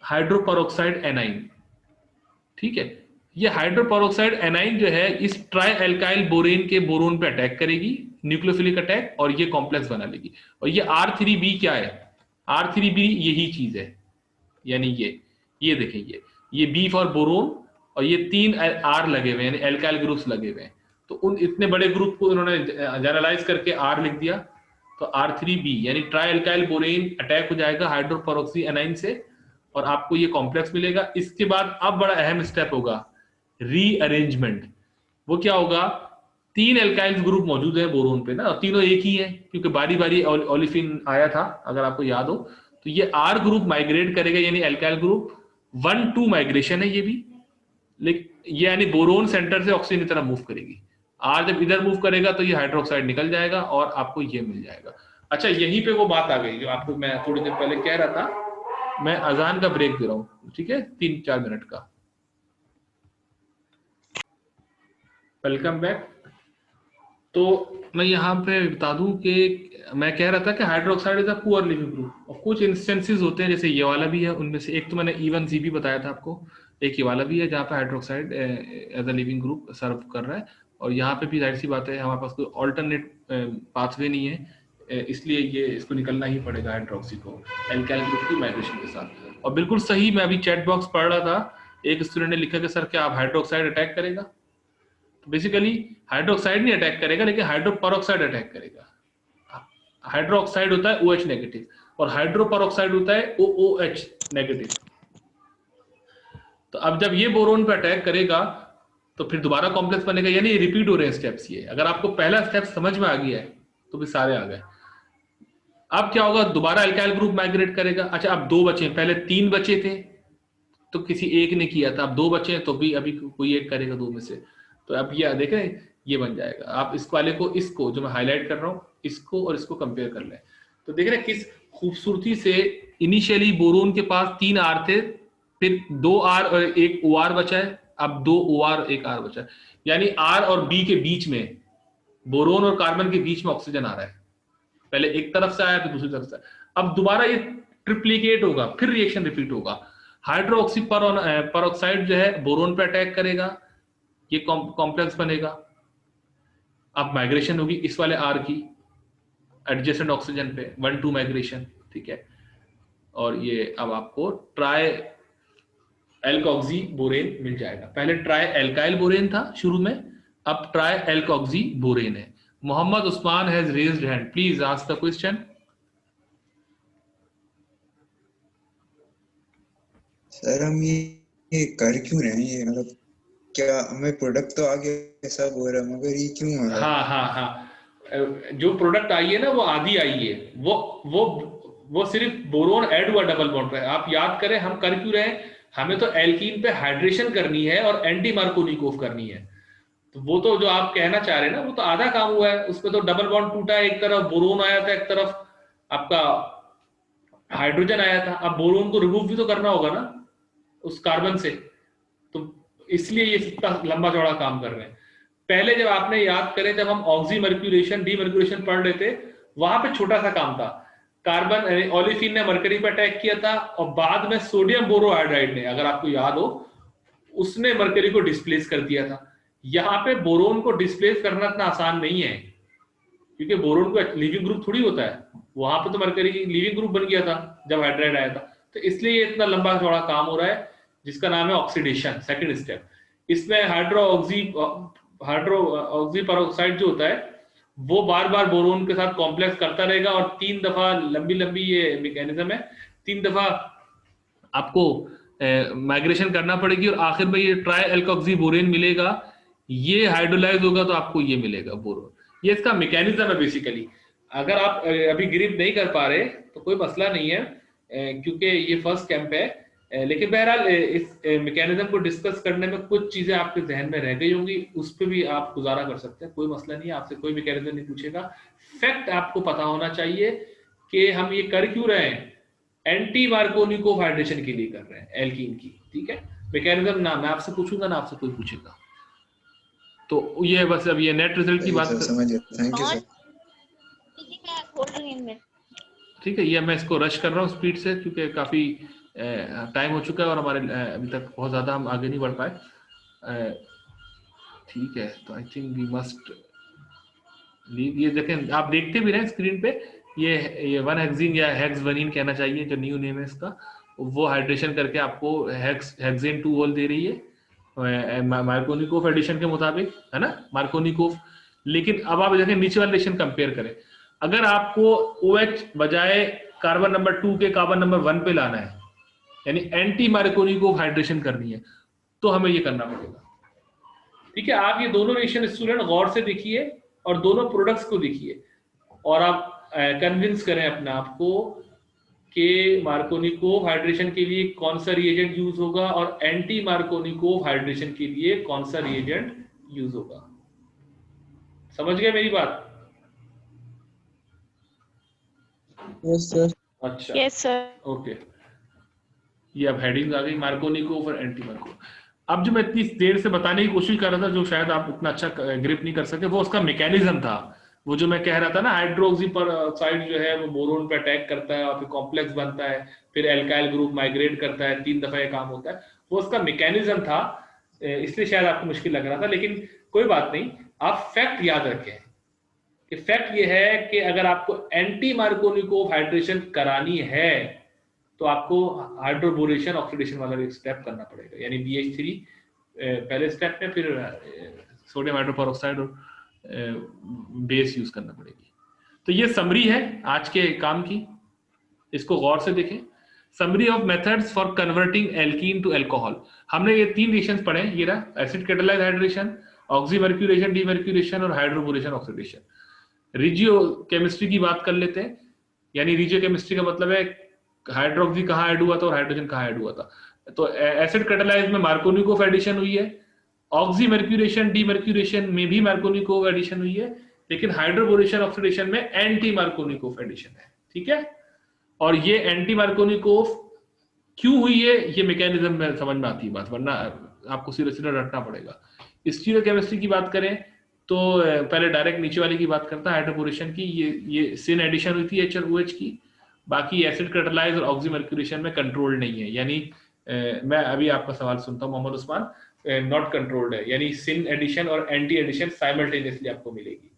hydroperoxide anion. ठीक है, ये हाइड्रोपरऑक्साइड एनाइन जो है इस ट्राई अल्काइल बोरेन के बोरोन पे अटैक करेगी, न्यूक्लियोफिलिक अटैक, और ये कॉम्प्लेक्स बना लेगी। और ये R3B क्या है, R3B यही चीज है, यानी ये देखें, ये B फॉर बोरोन और ये 3 R लगे हुए हैं, यानी एल्काइल ग्रुप्स लगे हुए हैं। तो उन इतने बड़े ग्रुप को इन्होंने जनरलाइज करके R लिख दिया, तो R3B यानी ट्राई एल्काइल बोरेन अटैक हो जाएगा हाइड्रोपेरोक्सी एनाइन से, और आपको ये कॉम्प्लेक्स मिलेगा। इसके बाद अब बड़ा अहम स्टेप होगा रीअरेंजमेंट। वो क्या होगा, 3 एल्काइल ग्रुप मौजूद है बोरोन पे ना, और तीनों एक ही है क्योंकि बारी बारी ओलिफिन आया था अगर आपको याद हो। तो ये R ग्रुप माइग्रेट करेगा, यानी एल्काइल ग्रुप 1-2 माइग्रेशन है ये भी, लेकिन ये यानी बोरोन सेंटर से ऑक्सीजन की तरफ मूव करेगी। R जब इधर मूव करेगा तो ये हाइड्रोक्साइड निकल जाएगा और आपको ये मिल जाएगा। अच्छा, यहीं पे वो बात आ गई जो आपको मैं थोड़ी देर पहले कह रहा था। मैं अजान का ब्रेक दे रहा हूँ, ठीक है, 3-4 मिनट का। Welcome back. तो मैं यहाँ पे बता दूं कि मैं कह रहा था कि hydroxide is a poor leaving group, और कुछ इंस्टेंसेस होते हैं जैसे ये वाला भी है, उनमें से एक तो मैंने E1Z बताया था आपको, एक ये वाला भी है जहाँ पे hydroxide as a leaving group serve कर रहा है। और यहाँ पे भी जाहिर सी बात है हमारे पास कोई ऑल्टरनेट पाथवे नहीं है, इसलिए ये इसको निकलना ही पड़ेगा हाइड्रोक्सी को एल्काइल ग्रुप की माइग्रेशन के साथ। और बिल्कुल सही, मैं अभी चैट बॉक्स पढ़ रहा था, एक स्टूडेंट ने लिखा कि सर क्या आप हाइड्रोक्साइड अटैक करेगा। तो बेसिकली हाइड्रोक्साइड नहीं अटैक करेगा, लेकिन हाइड्रोपेरोक्साइड अटैक करेगा। हाइड्रोक्साइड होता है OH नेगेटिव और हाइड्रोपेरोक्साइड होता है OOH नेगेटिव। तो अब जब ये बोरोन पे अटैक करेगा तो फिर दोबारा कॉम्प्लेक्स बनेगा, यानी रिपीट हो रहे हैं स्टेप्स। ये अगर आपको पहला स्टेप समझ में आ गया है तो भी सारे आ गए। अब क्या होगा, दोबारा एल्काइल ग्रुप माइग्रेट करेगा। अच्छा, अब 2 बचे, पहले 3 बचे थे तो किसी एक ने किया था, अब 2 बचे हैं तो भी अभी कोई एक करेगा 2 में से। तो अब ये देखें, ये बन जाएगा। आप इस वाले को, इसको जो मैं हाईलाइट कर रहा हूँ, इसको और इसको कंपेयर कर लें तो देख रहे हैं किस खूबसूरती से इनिशियली बोरोन के पास 3 R थे, फिर 2 R और 1 OR बचा है, अब 2 OR 1 R बचा है, यानी R और B के बीच में, बोरोन और कार्बन के बीच में ऑक्सीजन आ रहा है। पहले एक तरफ से आया फिर दूसरी तरफ से, अब दोबारा ये ट्रिप्लिकेट होगा, फिर रिएक्शन रिपीट होगा। हाइड्रोक्सी पेरोक्साइड जो है बोरोन पे अटैक करेगा, ये कॉम्प्लेक्स बनेगा। अब माइग्रेशन होगी इस वाले R की एडजेसेंट ऑक्सीजन पे 1-2 माइग्रेशन, ठीक है। और ये अब आपको ट्राई एल्कोक्सी बोरेन मिल जाएगा। पहले ट्राई एल्काइल बोरेन था शुरू में, अब ट्राई एल्कोक्सी बोरेन है। Mohammad Usman has raised hand, please ask the question. Sir हम ये कर क्यों रहे हैं, ये मतलब क्या हमें प्रोडक्ट तो आ गया सब हो रहा है, मगर ये क्यों हो रहा है? हाँ, जो प्रोडक्ट आई है ना वो आधी आई है, वो सिर्फ बोरोन ऐड हुआ डबल बॉन्ड पे। आप याद करें हम कर क्यों रहे हैं, हमें तो एल्कीन पे हाइड्रेशन करनी है और एंटी मार्कोनिकोव करनी है। तो वो तो जो आप कहना चाह रहे हैं ना, वो तो आधा काम हुआ है, उसमें तो डबल बॉन्ड टूटा है, एक तरफ बोरोन आया था, एक तरफ आपका हाइड्रोजन आया था। अब बोरोन को रिमूव भी तो करना होगा ना उस कार्बन से, तो इसलिए ये इतना लंबा चौड़ा काम कर रहे हैं। पहले जब आपने याद करें, जब हम ऑक्सीमर्क्यूरेशन डीमर्क्यूरेशन पढ़ रहे थे, वहां पे छोटा सा काम था, कार्बन ओलिफिन ने मरकरी पे अटैक किया था और बाद में सोडियम बोरोहाइड्राइड ने, अगर आपको याद हो, उसने मरकरी को डिस्प्लेस कर दिया था। यहाँ पे बोरोन को डिस्प्लेस करना इतना आसान नहीं है, क्योंकि बोरोन को लिविंग ग्रुप थोड़ी होता है, वहां पे तो मरकरी लिविंग ग्रुप बन गया था जब हाइड्राइड आया था। तो इसलिए ये इतना लंबा चौड़ा काम हो रहा है, जिसका नाम है ऑक्सीडेशन, सेकंड स्टेप। इसमें हाइड्रोक्सी पेरोक्साइड जो होता है वो बार बार बोरोन के साथ कॉम्प्लेक्स करता रहेगा, और 3 दफा लंबी ये मैकेनिज्म है, 3 दफा आपको माइग्रेशन करना पड़ेगी, और आखिर में ये ट्राई एल्कोक्सी बोरेन मिलेगा, ये हाइड्रोलाइज होगा तो आपको ये मिलेगा बोरोन। ये इसका मैकेनिज्म है बेसिकली। अगर आप अभी ग्रिप नहीं कर पा रहे तो कोई मसला नहीं है, क्योंकि ये फर्स्ट कैंप है, लेकिन बहरहाल इस मैकेनिज्म को डिस्कस करने में कुछ चीजें आपके जहन में रह गई होंगी, उस पर भी आप गुजारा कर सकते हैं, कोई मसला नहीं है, आपसे कोई मैकेनिज्म नहीं पूछेगा। फैक्ट आपको पता होना चाहिए कि हम ये कर क्यों रहे हैं, एंटी मार्कोनिकोव हाइड्रेशन के लिए कर रहे हैं एल्कीन की, ठीक है। मैकेनिज्म ना मैं आपसे पूछूंगा ना आपसे कोई पूछेगा। तो ये बस अब ये नेट रिजल्ट की बात समझ गया, थैंक यू सर। ठीक है, ये मैं इसको रश कर रहा हूँ स्पीड से, क्योंकि काफी टाइम हो चुका है और हमारे अभी तक बहुत ज्यादा हम आगे नहीं बढ़ पाए। ठीक है, तो I think we must leave. ये देखें, आप देखते भी रहे स्क्रीन पे, ये 1 हेक्सीन या हेक्सवनीन कहना चाहिए जो न्यू नेम है इसका, वो हाइड्रेशन करके आपको हेक्सेन 2 होल दे रही है, मार्कोनिकोव एडिशन के मुताबिक, है ना, मार्कोनिकोव। लेकिन अब आप देखें नीचे वाला रिएक्शन कंपेयर करें, अगर आपको OH बजाय कार्बन नंबर 2 के कार्बन नंबर 1 पे लाना है, यानी एंटी मार्कोनिकोव हाइड्रेशन करनी है, तो हमें ये करना पड़ेगा। ठीक है, आप ये दोनों रिएक्शन स्टूडेंट गौर से देखिए और दोनों प्रोडक्ट्स को देखिए और आप कन्विंस करें अपने आप को कि मार्कोनिकोव हाइड्रेशन के लिए कौन सा रिएजेंट यूज होगा और एंटी मार्कोनिकोव हाइड्रेशन के लिए कौन सा रिएजेंट यूज होगा। समझ गए मेरी बात? Yes sir. अच्छा, यस सर। ओके, ये अब हेडिंग आ गई, मार्कोनिकोव और एंटी मार्कोनिकोव। अब जो मैं इतनी देर से बताने की कोशिश कर रहा था, जो शायद आप उतना अच्छा ग्रिप नहीं कर सके, वो उसका मैकेनिज्म था। वो जो मैं कह रहा था ना, हाइड्रोक्सी परऑक्साइड जो है वो बोरोन पे अटैक करता है और फिर कॉम्प्लेक्स बनता है, फिर एल्काइल ग्रुप माइग्रेट करता है, 3 दफा ये काम होता है, वो उसका मैकेनिज्म था। इसलिए शायद आपको मुश्किल लग रहा था, लेकिन कोई बात नहीं, आप फैक्ट याद रखें कि फैक्ट ये है कि अगर आपको एंटी मार्कोनिकोव हाइड्रेशन करानी है तो आपको हाइड्रोबोरेशन ऑक्सीडेशन वाला एक स्टेप करना पड़ेगा, यानी BH3 पहले स्टेप में, फिर सोडियम हाइड्रोपेरोक्साइड और बेस यूज करना पड़ेगी। तो ये समरी है आज के काम की, इसको गौर से देखें। Summary of methods for converting alkene to alcohol. हमने ये 3 रिएक्शंस पढ़े, ये रहा acid catalysed hydration, oxymercuration, demercuration और हाइड्रोबोरेशन ऑक्सीडेशन। रिजियो केमिस्ट्री की बात कर लेते हैं, यानी रिजियो केमिस्ट्री का मतलब है हाइड्रोक्सी कहाँ ऐड हुआ था और हाइड्रोजन कहाँ ऐड हुआ था। तो एसिड कैटालाइज्ड में मार्कोनिकोव एडिशन हुई है, ऑक्सीमर्क्यूरेशन डीमर्क्यूरेशन में भी मार्कोनिकोव एडिशन हुई है, लेकिन हाइड्रोबोरेशन ऑक्सीडेशन में एंटी मार्कोनिकोव एडिशन है। ठीक है, और ये एंटी मार्कोनिकोव क्यों हुई है, ये मैकेनिज्म में समझ में आती है बात, वरना आपको सीधे सीधे रटना पड़ेगा। स्टीरियो केमिस्ट्री की बात करें तो पहले डायरेक्ट नीचे वाली की बात करता है, हाइड्रोबोरेशन की, ये सिन एडिशन हुई थी HOH की। बाकी एसिड कैटालाइज और ऑक्सीमर्क्यूरेशन में कंट्रोल नहीं है, यानी मैं अभी आपका सवाल सुनता हूं मोहम्मद उस्मान, नॉट कंट्रोल्ड है, यानी सिन एडिशन और एंटी एडिशन साइमल्टेनियसली आपको मिलेगी।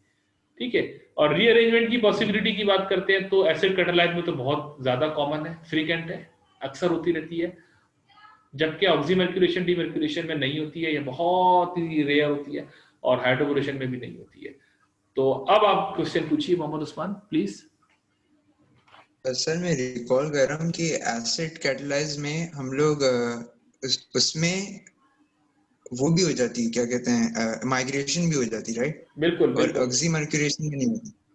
ठीक है, और रीअरेंजमेंट की पॉसिबिलिटी की बात करते हैं तो एसिड कैटालाइज में तो बहुत ज्यादा कॉमन है, फ्रीक्वेंट है, अक्सर होती रहती है, जबकि ऑक्सीमर्क्यूरेशन डीमर्क्यूरेशन में नहीं होती है, ये बहुत ही रेयर होती है, और हाइड्रोबोरेशन में भी नहीं होती है। तो अब आप क्वेश्चन पूछिए मोहम्मद उस्मान प्लीज। सर मैं रिकॉल कर रहा हूँ कि एसिड कैटालाइज में हम लोग उसमें वो भी हो जाती है, क्या कहते हैं, माइग्रेशन भी हो जाती है, राइट? बिल्कुल, और ऑक्सीमर्क्यूरेशन भी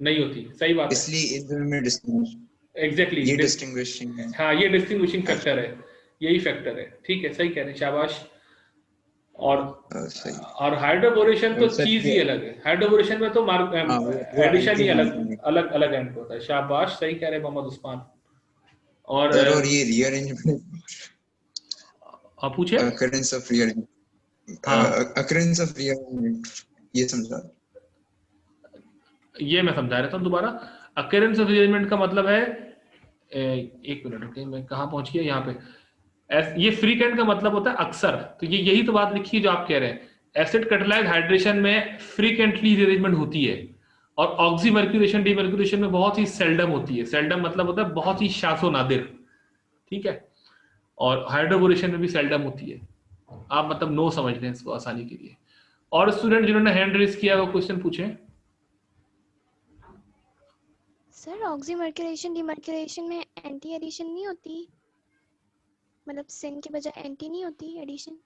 नहीं होती, सही बात है, इसलिए इन दोनों में डिस्टिंग्विश, एग्जैक्टली, ये डिस्टिंग्विशिंग है। हाँ, ये डिस्टिंग्विशिंग फैक्टर है, यही फैक्टर है। ठीक है, सही कह रहे हैं, शाबाश। और हाइड्रोबोरेशन तो चीज ही अलग है, हाइड्रोबोरेशन में तो एडिशन ही अलग एंड होता है। शाबाश, सही कह रहे हैं मोहम्मद उस्मान। और ये रीअरेंजमेंट, आप पूछे occurrence of rearrangement, occurrence of rearrangement, ये समझा, ये मैं समझा रहा था दोबारा। occurrence of rearrangement का मतलब है, एक मिनट रुकिए, मैं कहाँ पहुंच गया यहाँ पे। ये फ्रीक्वेंट का मतलब होता है अक्सर, तो ये यही तो बात लिखी है जो आप कह रहे हैं। एसिड कैटालाइज्ड हाइड्रेशन में फ्रीक्वेंटली रीअरेंजमेंट होती है, और ऑक्सीमर्क्यूरेशन डीमर्क्यूरेशन में बहुत ही सेल्डम होती है। सेल्डम मतलब होता है बहुत ही शासो नादिर, ठीक है, और हाइड्रोबोरेशन में भी सेल्डम होती है। आप मतलब नो समझ लें इसको आसानी के लिए। और स्टूडेंट जिन्होंने हैंड रेज किया वो क्वेश्चन पूछें। सर ऑक्सीमर्क्यूरेशन डीमर्क्यूरेशन में एंटी एडिशन नहीं होती, मतलब सिन के बजाय एंटी नहीं होती एडिशन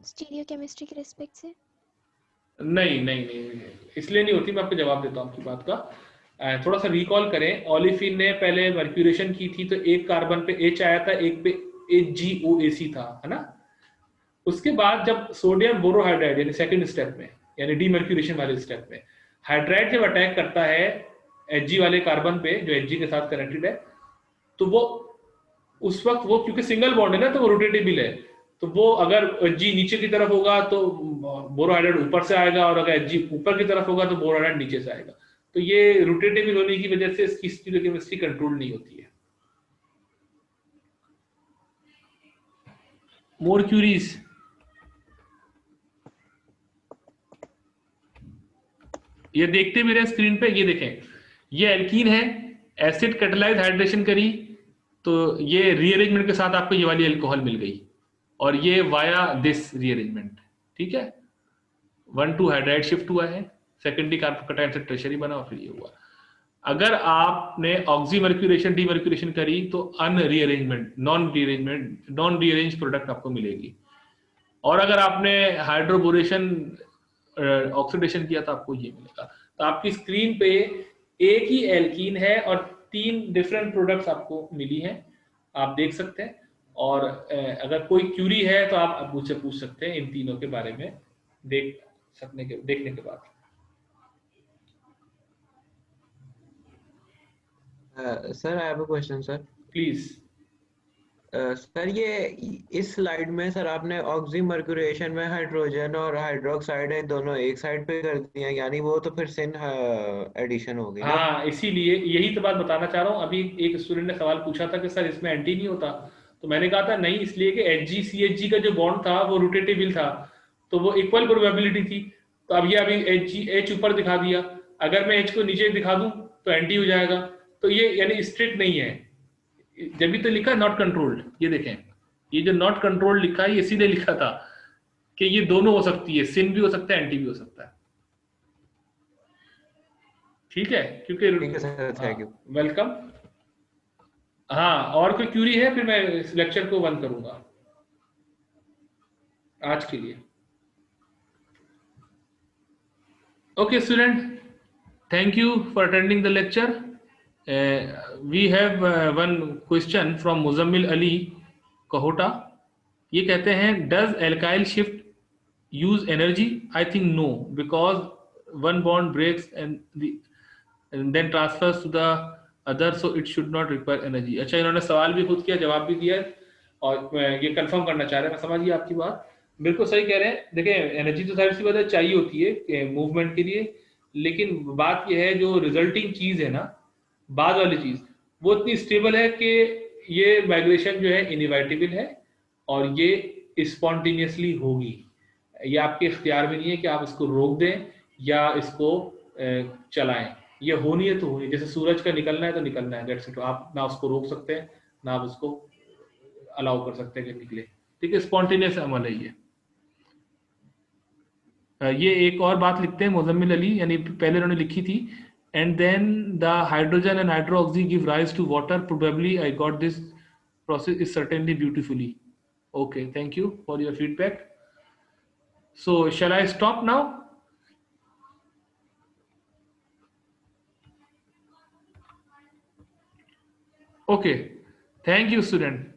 स्टीरियो केमिस्ट्री के रिस्पेक्ट से? नहीं, इसलिए नहीं होती। मैं आपको जवाब देता हूँ आपकी बात का। थोड़ा सा रिकॉल करें, ओलिफिन ने पहले मर्क्यूरेशन की थी तो एक कार्बन पे H आया था, एक पे HgOAc था, है ना। उसके बाद जब सोडियम बोरोहाइड्राइड यानी सेकंड स्टेप में, यानी डीमर्क्यूरेशन वाले स्टेप में, हाइड्राइड जब अटैक करता है Hg वाले कार्बन पे जो Hg के साथ कनेक्टेड है, तो वो उस वक्त वो क्योंकि सिंगल बॉन्ड है ना, तो वो रोटेटेबल है, तो वो अगर Hg नीचे की तरफ होगा तो बोरोहाइड्राइड ऊपर से आएगा, और अगर Hg ऊपर की तरफ होगा तो बोरोहाइड्राइड नीचे से आएगा। तो ये रोटेटेबल होने की वजह से इसकी स्टीरियोकेमिस्ट्री कंट्रोल नहीं होती है। मोर क्यूरीज? ये देखते मेरे स्क्रीन पे, ये देखें, ये एल्कीन है, एसिड कैटालाइज्ड हाइड्रेशन करी तो ये रीअरेंजमेंट के साथ आपको ये वाली अल्कोहल मिल गई, और ये वाया दिस रीअरेंजमेंट, ठीक है, 1,2 हाइड्राइड शिफ्ट हुआ है, सेकेंडरी कार्बोकटायन से टर्शरी बना और फिर ये हुआ। अगर आपने ऑक्सीमर्क्यूरेशन डीमर्क्यूरेशन करी तो अनरीअरेंजमेंट, नॉन रीअरेंज प्रोडक्ट आपको मिलेगी। और अगर आपने हाइड्रोबोरेशन ऑक्सीडेशन किया तो आपको ये मिलेगा। तो आपकी स्क्रीन पे एक ही एल्कीन है और 3 डिफरेंट प्रोडक्ट्स आपको मिली हैं, आप देख सकते हैं। और अगर कोई क्यूरी है तो आप मुझसे पूछ सकते हैं इन तीनों के बारे में देखने के बाद। Sir I have a question sir. Please. Sir ये इस स्लाइड में सर आपने ऑक्सीमर्क्यूरेशन में हाइड्रोजन और हाइड्रोक्साइड है दोनों एक साइड पे कर दिया, यानी वो तो फिर सिन एडिशन हो गई ना? हाँ, इसीलिए यही तो बात बताना चाह रहा हूँ। अभी एक स्टूडेंट ने सवाल पूछा था कि सर इसमें एंटी नहीं होता, तो मैंने कहा था नहीं, इसलिए कि HgCH का जो बॉन्ड था वो रोटेटेबल था, तो वो इक्वल प्रोबेबिलिटी थी। तो अब ये अभी H ऊपर दिखा दिया, अगर मैं H को नीचे दिखा दूं तो एंटी हो जाएगा। तो ये यानी स्ट्रिक्ट नहीं है, जब भी तो लिखा नॉट कंट्रोल्ड। ये देखें, ये जो नॉट कंट्रोल्ड लिखा है ये इसीलिए लिखा था कि ये दोनों हो सकती है, सिन भी हो सकता है, एंटी भी हो सकता है। ठीक है, क्योंकि ठीक है सर, थैंक यू। वेलकम। हाँ, और कोई क्यूरी है फिर मैं इस लेक्चर को बंद करूंगा आज के लिए। Okay, student, thank you for attending the lecture. We have one question from Muzammil Ali Kahota. ये कहते हैं, does alkyl shift use energy? I think no, because one bond breaks and then transfers to the other, so it should not require energy. अच्छा, इन्होंने सवाल भी खुद किया, जवाब भी दिया, और ये कंफर्म करना चाह रहे हैं। मैं समझ गया आपकी बात, बिल्कुल सही कह रहे हैं। देखिए, एनर्जी तो सारी सी बात चाहिए होती है मूवमेंट के लिए, लेकिन बात यह है जो रिजल्टिंग चीज है ना, बाद वाली चीज, वो इतनी स्टेबल है कि ये माइग्रेशन जो है इनइविटेबल है और ये स्पॉन्टेनियसली होगी। ये आपके इख्तियार में नहीं है कि आप इसको रोक दें या इसको चलाएं। ये होनी है तो होनी, जैसे सूरज का निकलना है तो निकलना है, दैट्स इट। आप ना उसको रोक सकते हैं ना आप उसको अलाउ कर सकते हैं कि निकले। ठीक है, स्पॉन्टेनियस अमल है ये। ये एक और बात लिखते हैं मुजम्मिल अली, यानी पहले उन्होंने लिखी थी, and then the hydrogen and hydroxy give rise to water, probably I got this process is certainly beautifully. Okay, thank you for your feedback. So shall I stop now? Okay, thank you student.